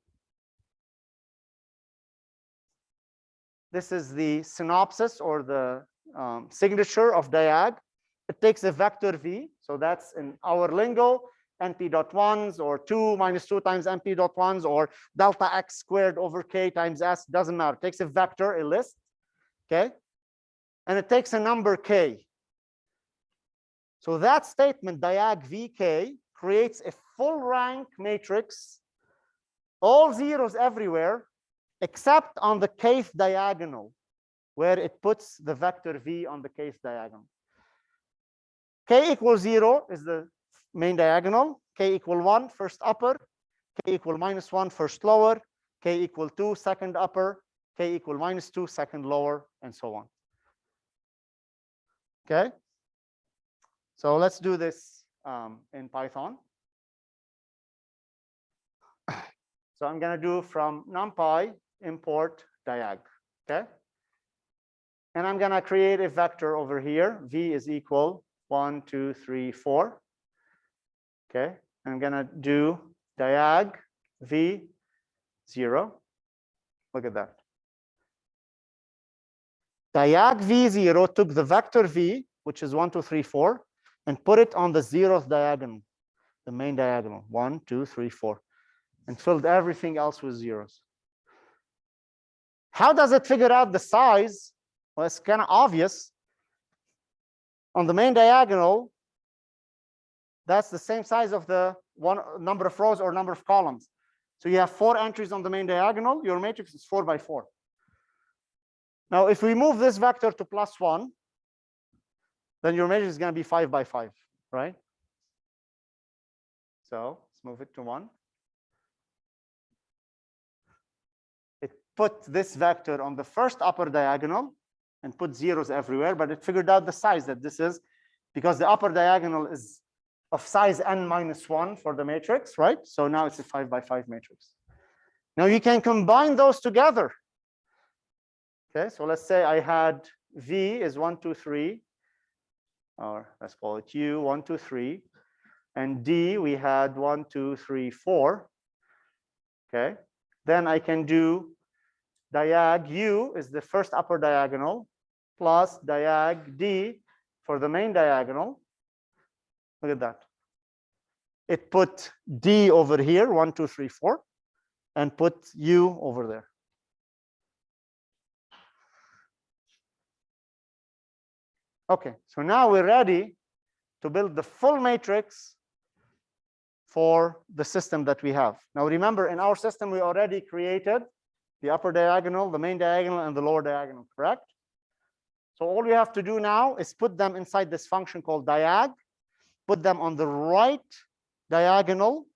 This is the synopsis or the signature of diag. It takes a vector v. So that's in our lingo, np.1s or 2 minus 2 times np.1s or delta x squared over k times s. Doesn't matter. It takes a vector, a list. Okay. And it takes a number k. So that statement, diag vk, creates a full rank matrix, all zeros everywhere, except on the kth diagonal, where it puts the vector v on the kth diagonal. K equals 0 is the main diagonal. K equal 1, first upper. K equal -1, first lower. K equal 2, second upper. K equal -2, second lower, and so on. Okay. So let's do this in Python. So I'm going to do from NumPy import diag. Okay. And I'm going to create a vector over here. V is equal 1, 2, 3, 4. Okay. I'm going to do diag v 0. Look at that. Diag v0 took the vector v, which is 1, 2, 3, 4, and put it on the 0th diagonal, the main diagonal, 1, 2, 3, 4, and filled everything else with zeros. How does it figure out the size? Well, it's kind of obvious. On the main diagonal, that's the same size of the one number of rows or number of columns. So you have 4 entries on the main diagonal. Your matrix is 4 by 4. Now, if we move this vector to +1, then your matrix is going to be 5 by 5, right? So let's move it to 1. It put this vector on the first upper diagonal and put zeros everywhere, but it figured out the size that this is because the upper diagonal is of size n-1 for the matrix, right? So now it's a 5 by 5 matrix. Now you can combine those together. Okay, so let's say I had V is 1, 2, 3, or let's call it U, 1, 2, 3, and D we had 1, 2, 3, 4. Okay, then I can do diag U is the first upper diagonal plus diag D for the main diagonal. Look at that. It put D over here, 1, 2, 3, 4, and put U over there. Okay, so now we're ready to build the full matrix for the system that we have. Now remember, in our system, we already created the upper diagonal, the main diagonal, and the lower diagonal, correct? So all we have to do now is put them inside this function called diag, put them on the right diagonal,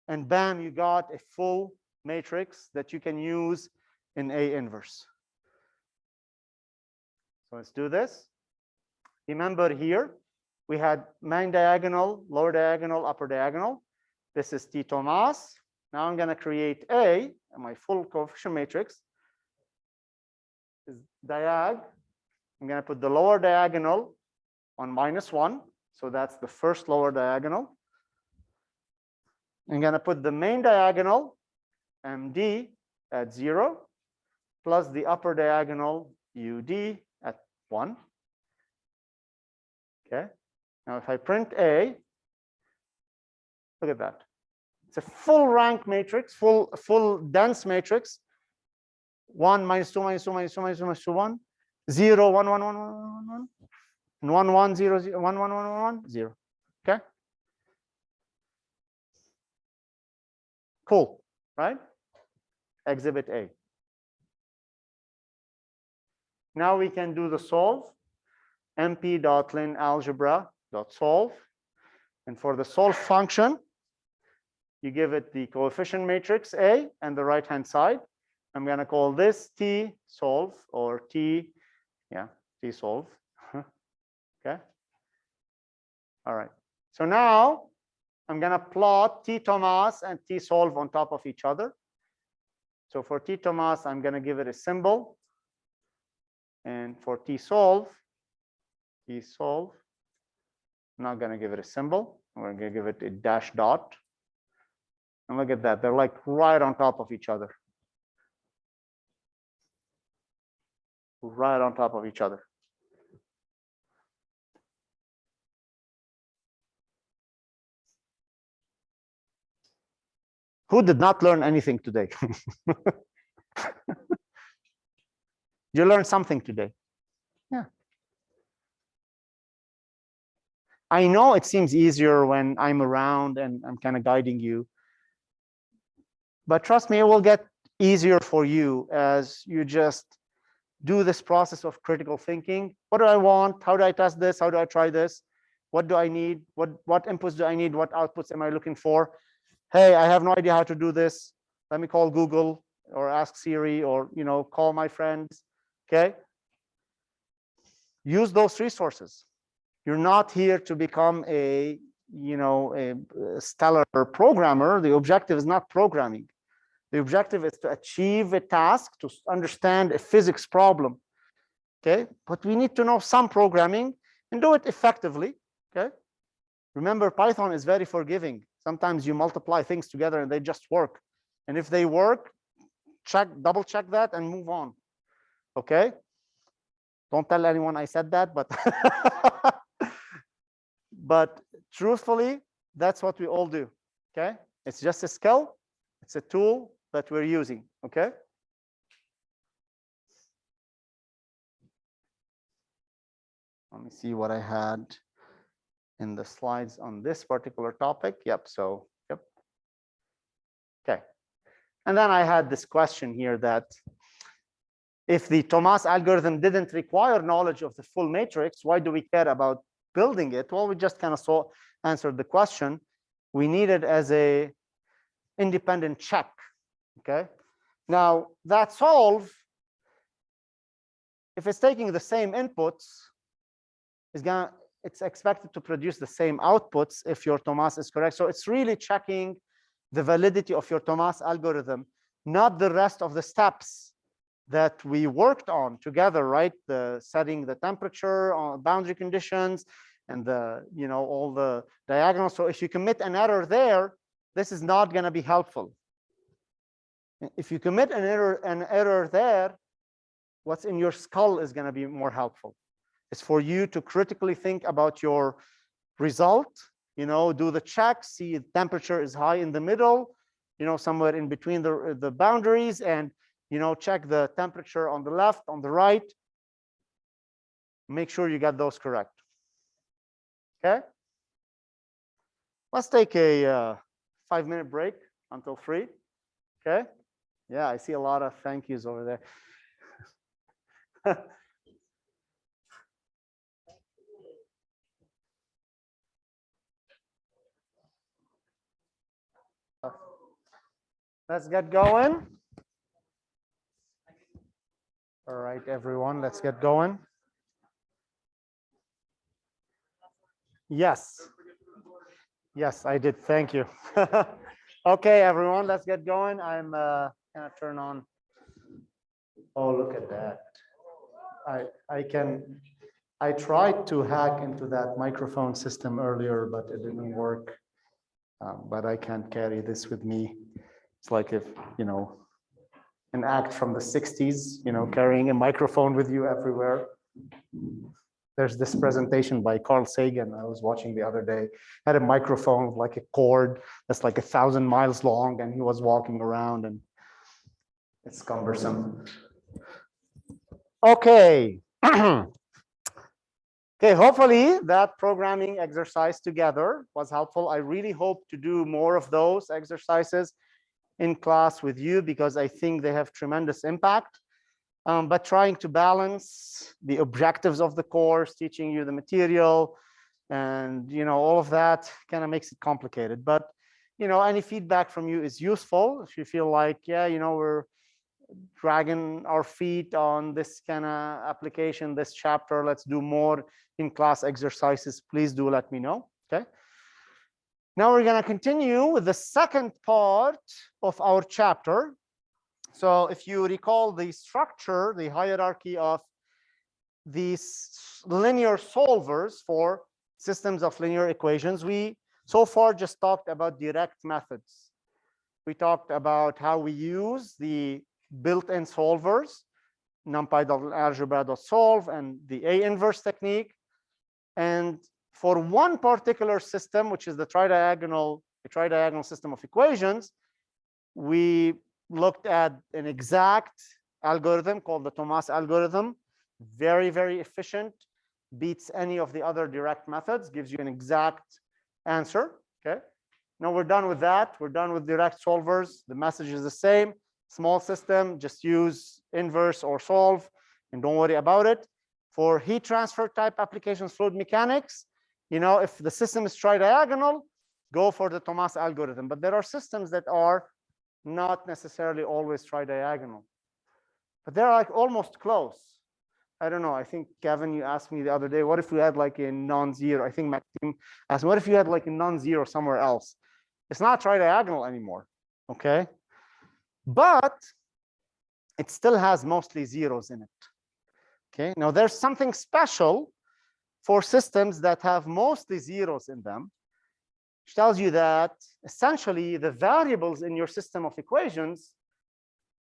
and bam, you got a full matrix that you can use in A inverse. So let's do this. Remember here, we had main diagonal, lower diagonal, upper diagonal. This is T Thomas. Now I'm going to create A, and my full coefficient matrix is diag. I'm going to put the lower diagonal on -1. So that's the first lower diagonal. I'm going to put the main diagonal, MD, at 0, plus the upper diagonal, UD, at 1. Okay. Now, if I print A, look at that. It's a full rank matrix, full dense matrix. 1, -2, -2, -2, -2, -2, 1, 0, 1, 1, 1, 1, 1, 1, and 1, 1, 0, 0, 1, 1, 1, 1, 0. Okay. Cool, right? Exhibit A. Now we can do the solve. mp.linalgebra.solve. And for the solve function, you give it the coefficient matrix A and the right-hand side. I'm going to call this T solve or T solve. Okay. All right. So now I'm going to plot T Thomas and T solve on top of each other. So for T Thomas, I'm going to give it a symbol. And for T solve, I'm not going to give it a symbol. I'm going to give it a dash dot. And look at that. They're like right on top of each other. Right on top of each other. Who did not learn anything today? You learned something today. Yeah. I know it seems easier when I'm around and I'm kind of guiding you. But trust me, it will get easier for you as you just do this process of critical thinking. What do I want? How do I test this? How do I try this? What do I need? What inputs do I need? What outputs am I looking for? Hey, I have no idea how to do this. Let me call Google or ask Siri or call my friends. Okay. Use those resources. You're not here to become a stellar programmer. The objective is not programming. The objective is to achieve a task, to understand a physics problem. Okay, but we need to know some programming and do it effectively. Okay, remember, Python is very forgiving. Sometimes you multiply things together and they just work. And if they work, double check that and move on. Okay, don't tell anyone I said that, but but truthfully, that's what we all do. Okay, it's just a skill. It's a tool that we're using. Okay. Let me see what I had in the slides on this particular topic. Yep. So, yep. Okay. And then I had this question here that if the Thomas algorithm didn't require knowledge of the full matrix, why do we care about building it? Well, we just kind of answered the question. We need it as a independent check. Okay. Now that solve, if it's taking the same inputs, it's expected to produce the same outputs if your Thomas is correct. So it's really checking the validity of your Thomas algorithm, not the rest of the steps that we worked on together, right? The setting the temperature, boundary conditions, and the all the diagonals. So if you commit an error there, this is not going to be helpful. If you commit an error there, what's in your skull is going to be more helpful. It's for you to critically think about your result, do the check, see the temperature is high in the middle, somewhere in between the boundaries, and check the temperature on the left, on the right. Make sure you get those correct. Okay. Let's take a 5-minute break until 3. Okay. Yeah, I see a lot of thank yous over there. Let's get going. All right, everyone, let's get going. Yes. Yes, I did. Thank you. Okay, everyone, let's get going. I'm gonna turn on. Oh, look at that. I tried to hack into that microphone system earlier, but it didn't work. But I can't carry this with me. It's like if, an act from the 60s, carrying a microphone with you everywhere. There's this presentation by Carl Sagan I was watching the other day. Had a microphone with like a cord that's like 1,000 miles long, and he was walking around, and it's cumbersome. Okay. Okay, hopefully that programming exercise together was helpful. I really hope to do more of those exercises in class with you because I think they have tremendous impact. But trying to balance the objectives of the course, teaching you the material, and all of that kind of makes it complicated. But any feedback from you is useful. If you feel like, yeah, we're dragging our feet on this kind of application, this chapter, let's do more in class exercises, please do let me know. Okay. Now we're going to continue with the second part of our chapter. So if you recall the structure, the hierarchy of these linear solvers for systems of linear equations, we so far just talked about direct methods. We talked about how we use the built-in solvers, numpy.algebra.solve and the A inverse technique. And for one particular system, which is the tridiagonal system of equations, we looked at an exact algorithm called the Thomas algorithm. Very, very efficient, beats any of the other direct methods, gives you an exact answer. Okay. Now we're done with that. We're done with direct solvers. The message is the same. Small system, just use inverse or solve, and don't worry about it. For heat transfer type applications, fluid mechanics, if the system is tridiagonal, go for the Thomas algorithm. But there are systems that are not necessarily always tridiagonal, but they're like almost close. I don't know. I think, Kevin, you asked me the other day, what if we had like a non-zero? I think Maxime asked, what if you had like a non-zero somewhere else? It's not tridiagonal anymore, okay? But it still has mostly zeros in it, okay? Now, there's something special for systems that have mostly zeros in them, which tells you that essentially the variables in your system of equations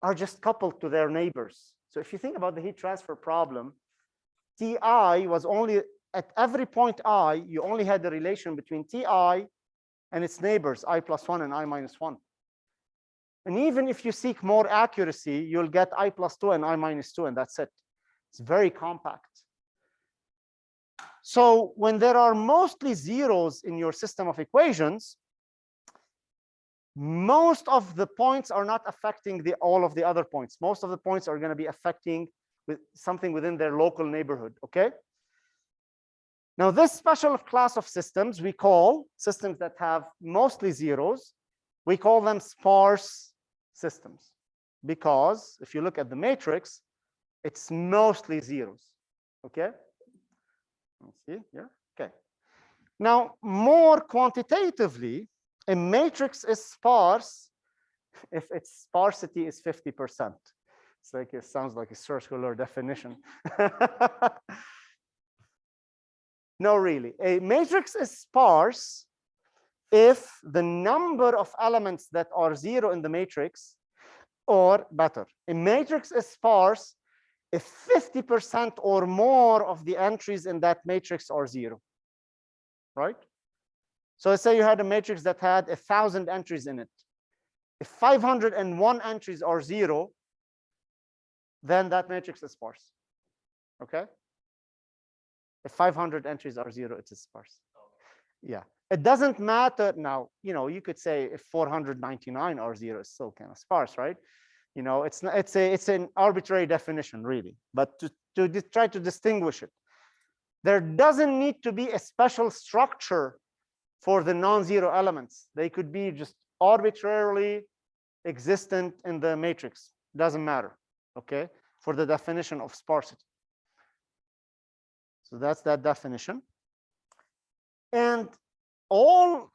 are just coupled to their neighbors. So if you think about the heat transfer problem, Ti was only at every point I, you only had the relation between Ti and its neighbors, I plus 1 and I minus 1. And even if you seek more accuracy, you'll get I plus 2 and I minus 2, and that's it. It's very compact. So when there are mostly zeros in your system of equations, most of the points are not affecting all of the other points. Most of the points are going to be affecting with something within their local neighborhood, okay? Now, this special class of systems we call systems that have mostly zeros. We call them sparse systems because if you look at the matrix, it's mostly zeros, okay? Let's see here, okay. Now, more quantitatively, a matrix is sparse if its sparsity is 50%. It's like, it sounds like a circular definition. No, really. A matrix is sparse if the number of elements that are zero in the matrix, or better, a matrix is sparse if 50% or more of the entries in that matrix are zero, right? So let's say you had a matrix that had 1,000 entries in it. If 501 entries are zero, then that matrix is sparse, okay? If 500 entries are 0, it is sparse. Yeah, it doesn't matter now. You could say if 499 are 0, it's still kind of sparse, right? It's an arbitrary definition, really. But to try to distinguish it, there doesn't need to be a special structure for the non-zero elements. They could be just arbitrarily existent in the matrix. Doesn't matter, okay, for the definition of sparsity. So that's that definition. And all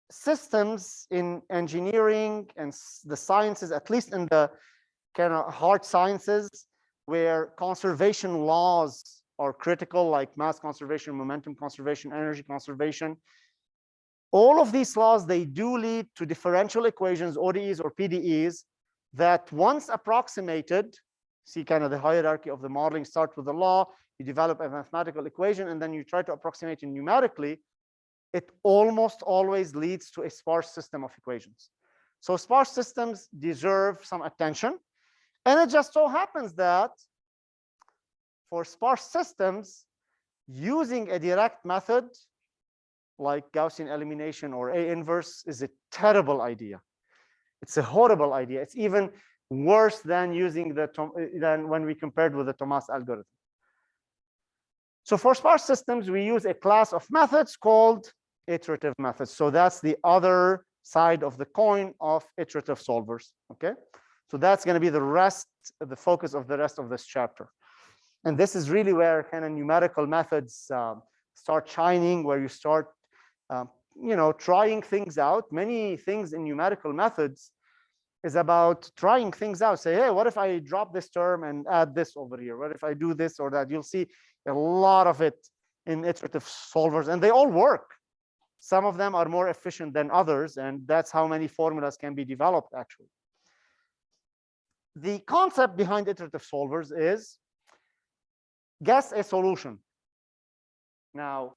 systems in engineering and the sciences, at least in the kind of hard sciences, where conservation laws are critical, like mass conservation, momentum conservation, energy conservation, all of these laws, they do lead to differential equations, ODEs or PDEs, that once approximated, see kind of the hierarchy of the modeling, start with the law, you develop a mathematical equation, and then you try to approximate it numerically, it almost always leads to a sparse system of equations. So sparse systems deserve some attention. And it just so happens that for sparse systems, using a direct method like Gaussian elimination or A inverse is a terrible idea. It's a horrible idea. It's even worse than using than when we compared with the Thomas algorithm. So for sparse systems, we use a class of methods called iterative methods. So that's the other side of the coin of iterative solvers. Okay, so that's going to be the focus of the rest of this chapter. And this is really where kind of numerical methods start shining, where you start trying things out. Many things in numerical methods is about trying things out. Say, hey, what if I drop this term and add this over here? What if I do this or that? You'll see a lot of it in iterative solvers, and they all work. Some of them are more efficient than others, and that's how many formulas can be developed, actually. The concept behind iterative solvers is guess a solution. Now,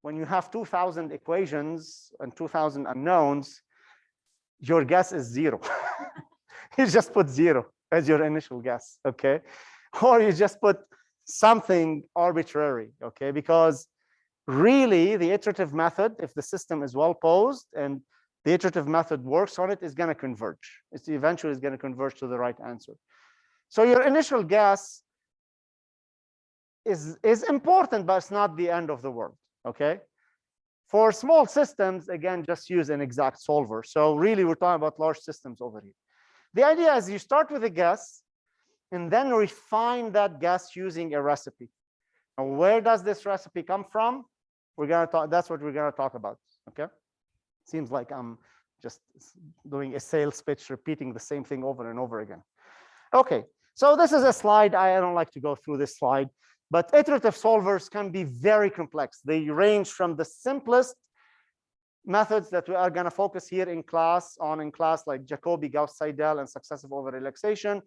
when you have 2,000 equations and 2,000 unknowns, your guess is 0. You just put 0 as your initial guess, okay? Or you just put something arbitrary, okay? Because really, the iterative method, if the system is well posed and the iterative method works on it, is going to converge. It's eventually is going to converge to the right answer. So your initial guess is important, but it's not the end of the world, okay? For small systems, again, just use an exact solver. So really, we're talking about large systems over here. The idea is you start with a guess and then refine that guess using a recipe. Now, where does this recipe come from? We're going to talk. That's what we're going to talk about. Okay. Seems like I'm just doing a sales pitch, repeating the same thing over and over again. Okay. So this is a slide. I don't like to go through this slide, but iterative solvers can be very complex. They range from the simplest methods that we are going to focus here in class, like Jacobi, Gauss-Seidel, and successive over-relaxation,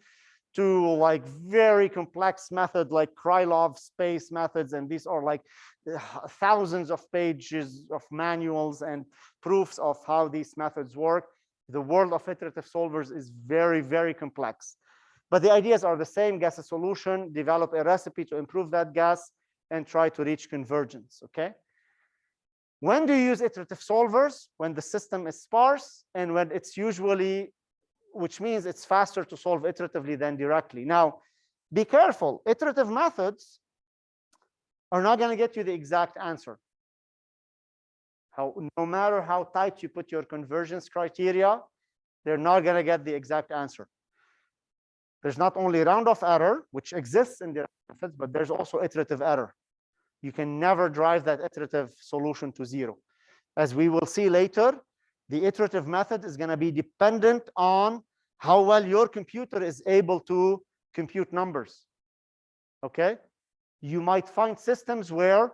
to like very complex method like Krylov space methods. And these are like thousands of pages of manuals and proofs of how these methods work. The world of iterative solvers is very, very complex. But the ideas are the same: guess a solution, develop a recipe to improve that guess, and try to reach convergence, okay? When do you use iterative solvers? When the system is sparse and when it's usually, which means it's faster to solve iteratively than directly. Now, be careful. Iterative methods are not going to get you the exact answer. No matter how tight you put your convergence criteria, they're not going to get the exact answer. There's not only round-off error, which exists in the methods, but there's also iterative error. You can never drive that iterative solution to 0. As we will see later, the iterative method is going to be dependent on how well your computer is able to compute numbers. Okay? You might find systems where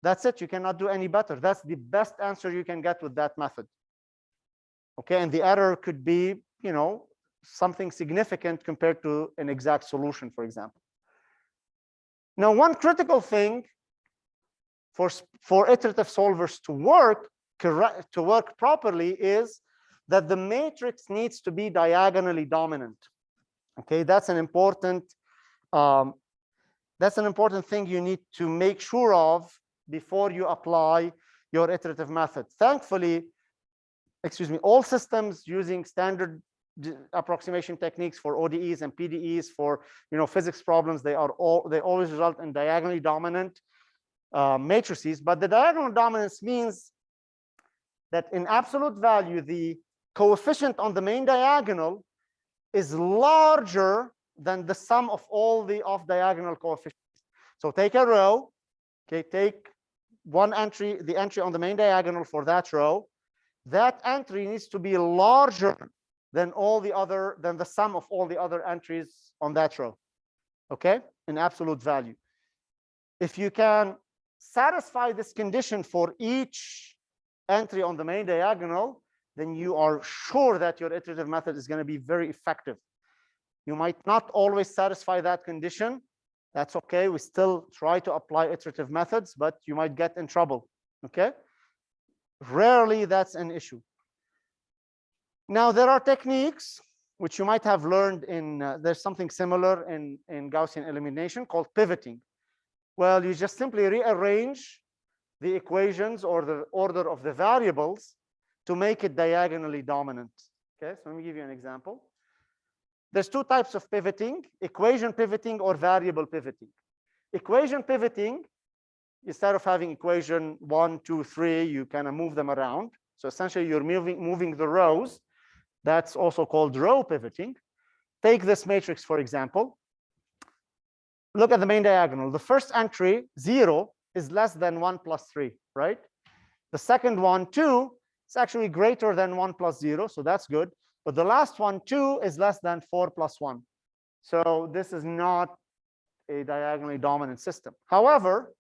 that's it, you cannot do any better. That's the best answer you can get with that method. Okay, and the error could be, something significant compared to an exact solution, for example. Now, one critical thing for iterative solvers to work properly is that the matrix needs to be diagonally dominant. Okay, that's an important That's an important thing you need to make sure of before you apply your iterative method. Thankfully, all systems using standard approximation techniques for ODEs and PDEs for physics problems, they always result in diagonally dominant matrices. But the diagonal dominance means that in absolute value, the coefficient on the main diagonal is larger than the sum of all the off-diagonal coefficients. So take a row, okay, take one entry, the entry on the main diagonal for that row. That entry needs to be larger than the sum of all the other entries on that row, okay, in absolute value. If you can satisfy this condition for each entry on the main diagonal, then you are sure that your iterative method is going to be very effective. You might not always satisfy that condition. That's okay. We still try to apply iterative methods, but you might get in trouble, okay? Rarely that's an issue. Now, there are techniques which you might have learned in, there's something similar in Gaussian elimination called pivoting. Well, you just simply rearrange the equations or the order of the variables to make it diagonally dominant. Okay, so let me give you an example. There's two types of pivoting: equation pivoting or variable pivoting. Equation pivoting, instead of having equation 1, 2, 3, you kind of move them around. So essentially, you're moving the rows. That's also called row pivoting. Take this matrix, for example. Look at the main diagonal. The first entry, 0, is less than 1 plus 3, right? The second one, 2, is actually greater than 1 plus 0, so that's good. But the last one, 2, is less than 4 plus 1. So this is not a diagonally dominant system. However,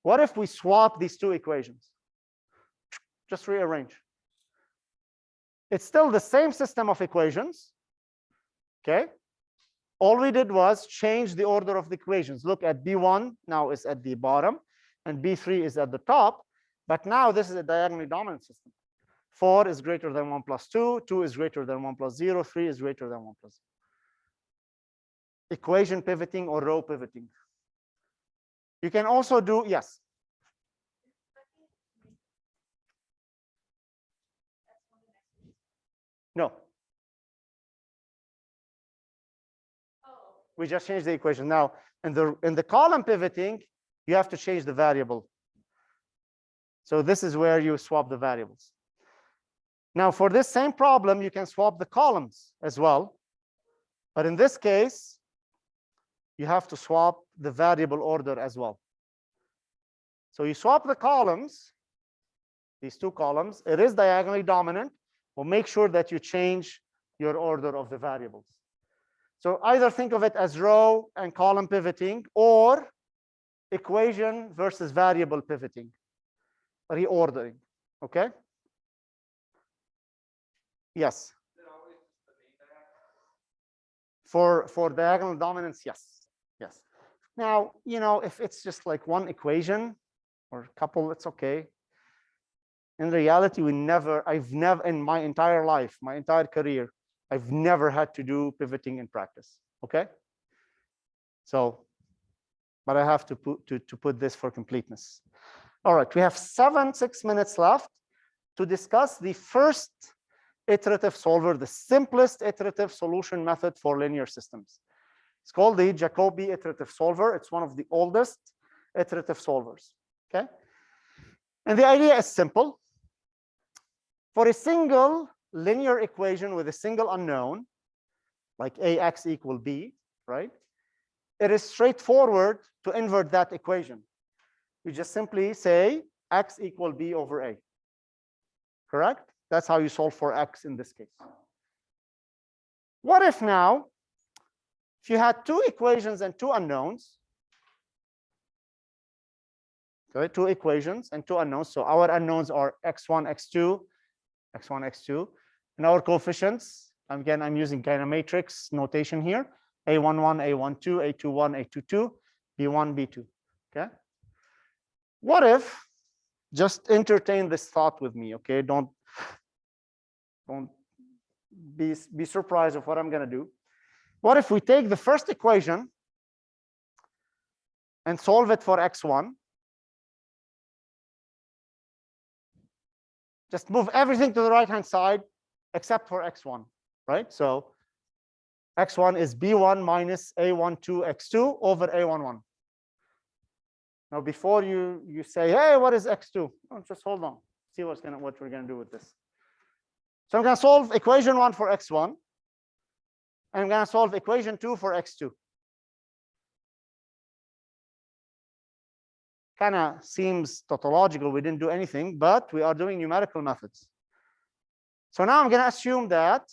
what if we swap these two equations? Just rearrange. It's still the same system of equations, okay? All we did was change the order of the equations. Look at B1 now is at the bottom, and B3 is at the top. But now this is a diagonally dominant system. 4 is greater than 1 plus 2, 2 is greater than 1 plus 0, 3 is greater than 1 plus 0. Equation pivoting or row pivoting. You can also do, yes. No. We just changed the equation. Now, in the column pivoting, you have to change the variable. So this is where you swap the variables. Now, for this same problem, you can swap the columns as well. But in this case, you have to swap the variable order as well. So you swap the columns, these two columns. It is diagonally dominant. Well, make sure that you change your order of the variables. So either think of it as row and column pivoting or equation versus variable pivoting, reordering, okay? Yes. For diagonal dominance, yes. Yes. Now, if it's just like one equation or a couple, it's okay. In reality, I've never in my entire life, my entire career, I've never had to do pivoting in practice, okay? So, but I have to put this for completeness. All right, we have 6 minutes left to discuss the first iterative solver, the simplest iterative solution method for linear systems. It's called the Jacobi iterative solver. It's one of the oldest iterative solvers, okay? And the idea is simple. For a single linear equation with a single unknown, like ax equal b, right? It is straightforward to invert that equation. You just simply say x equal b over a, correct? That's how you solve for x in this case. What if now, if you had two equations and two unknowns, okay, two equations and two unknowns. So our unknowns are x1, x2, x1, x2. And our coefficients, again, I'm using kind of matrix notation here, a11, a12, a21, a22, b1, b2, okay? What if, just entertain this thought with me, okay? Don't be surprised of what I'm going to do. What if we take the first equation and solve it for x1. Just move everything to the right-hand side except for x1, right? So x1 is b1 minus a12 x2 over a11. Now, before you say, hey, what is x2? Oh, just hold on. See what we're going to do with this. So I'm going to solve equation 1 for x1. And I'm going to solve equation 2 for x2. Kind of seems tautological. We didn't do anything, but we are doing numerical methods. So now I'm going to assume that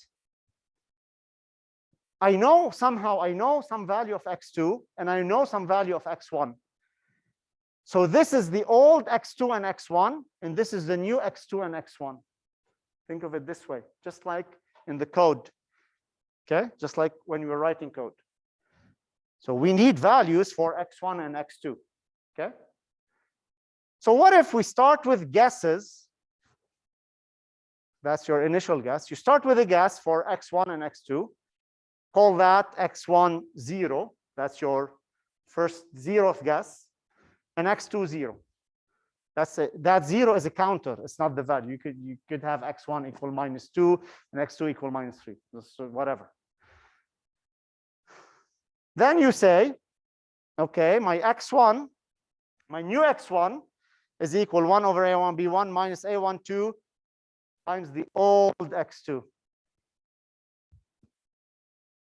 I know some value of x2, and I know some value of x1. So this is the old x2 and x1, and this is the new x2 and x1. Think of it this way, just like in the code, okay? Just like when you were writing code. So we need values for x1 and x2, okay? So what if we start with guesses? That's your initial guess. You start with a guess for x1 and x2. Call that x1 0. That's your first 0th guess. And x2 0. That 0 is a counter. It's not the value. You could have x1 equal minus 2 and x2 equal minus 3. So whatever. Then you say, okay, my x1, my new x1 is equal 1 over a1 b1 minus a12 times the old x2.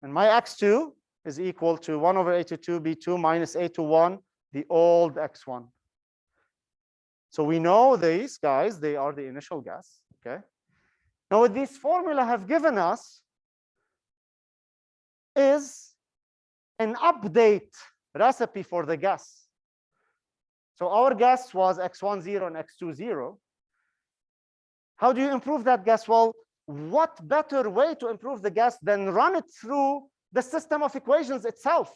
And my x2 is equal to 1 over a22 b2 minus a21, the old x1. So we know these guys, they are the initial guess, okay? Now what this formula have given us is an update recipe for the guess. So our guess was x1 0 and x2 0. How do you improve that guess? Well, what better way to improve the guess than run it through the system of equations itself?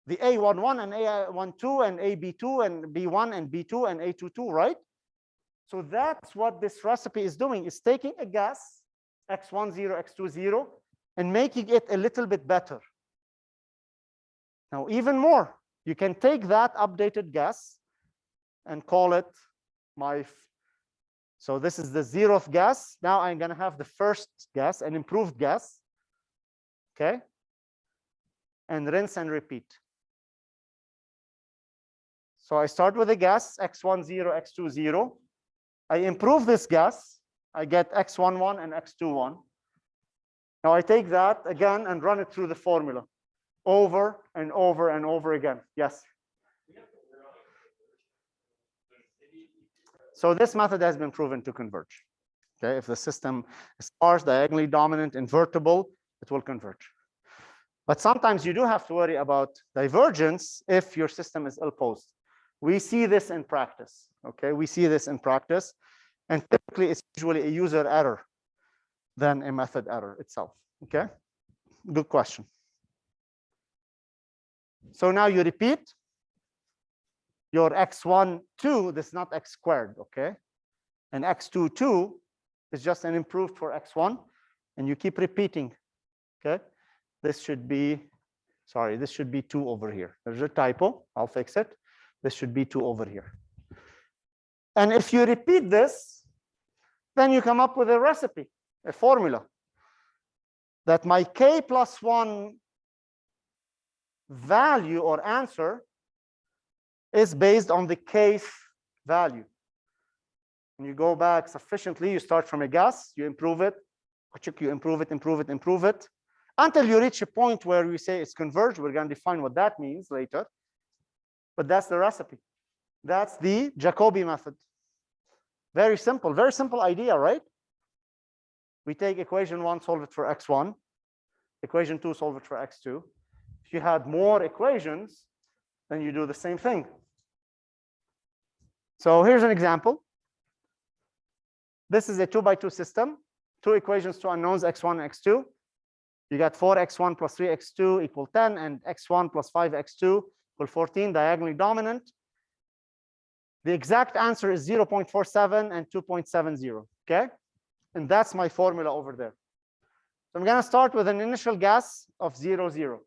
The a11 and a12 and ab2 and b1 and b2 and a22, right? So that's what this recipe is doing, is taking a guess, x1 0, x2 0, and making it a little bit better. Now, even more, you can take that updated guess and call it my. So this is the 0th guess. Now I'm going to have the first guess, an improved guess. Okay. And rinse and repeat. So I start with a guess, x1 0, x2 0. I improve this guess. I get x11 and x21. Now I take that again and run it through the formula over and over and over again. Yes. So this method has been proven to converge. Okay, if the system is sparse, diagonally dominant, invertible, it will converge. But sometimes you do have to worry about divergence if your system is ill-posed. We see this in practice. Okay, we see this in practice, and typically it's usually a user error than a method error itself. Okay, good question. So now you repeat your x1 2. This is not x squared. Okay, and x2 2 is just an improved for x1, and you keep repeating. Okay, this should be, sorry, this should be 2 over here. There's a typo. I'll fix it. This should be 2 over here. And if you repeat this, then you come up with a recipe, a formula, that my k plus 1 value or answer is based on the kth value. When you go back sufficiently, you start from a guess, you improve it, you improve it, improve it, improve it, until you reach a point where we say it's converged. We're going to define what that means later. But that's the recipe. That's the Jacobi method. Very simple idea, right? We take equation 1, solve it for x1. Equation 2, solve it for x2. If you had more equations, then you do the same thing. So here's an example. This is a 2x2 system. 2 equations, 2 unknowns, x1 and x2. You got 4x1 plus 3x2 equal 10, and x1 plus 5x2 equal 14, diagonally dominant. The exact answer is 0.47 and 2.70, okay? And that's my formula over there. So I'm going to start with an initial guess of 0, 0,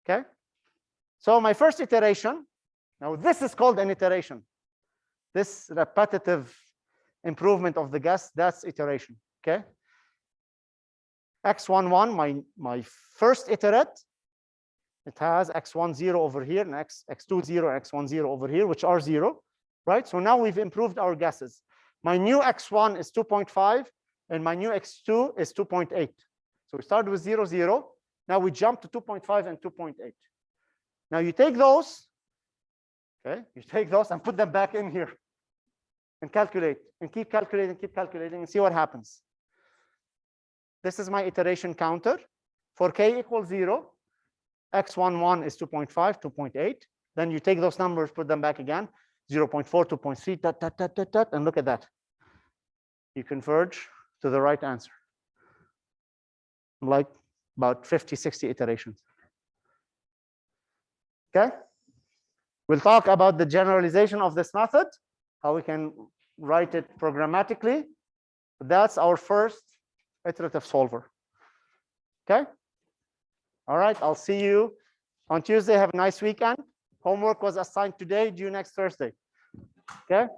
okay? So my first iteration, now this is called an iteration. This repetitive improvement of the guess, that's iteration, okay? x11, my first iterate, it has x10 over here and x20, x10 over here, which are 0, right? So now we've improved our guesses. My new x1 is 2.5, and my new x2 is 2.8. So we started with 0, 0. Now we jump to 2.5 and 2.8. Now you take those, okay? You take those and put them back in here and calculate and keep calculating and see what happens. This is my iteration counter. For k equals 0, x11 is 2.5, 2.8. Then you take those numbers, put them back again, 0.4, 2.3, and look at that. You converge to the right answer. Like about 50, 60 iterations. Okay? We'll talk about the generalization of this method, how we can write it programmatically. That's our first iterative solver. Okay? All right, I'll see you on Tuesday. Have a nice weekend. Homework was assigned today, due next Thursday. Okay?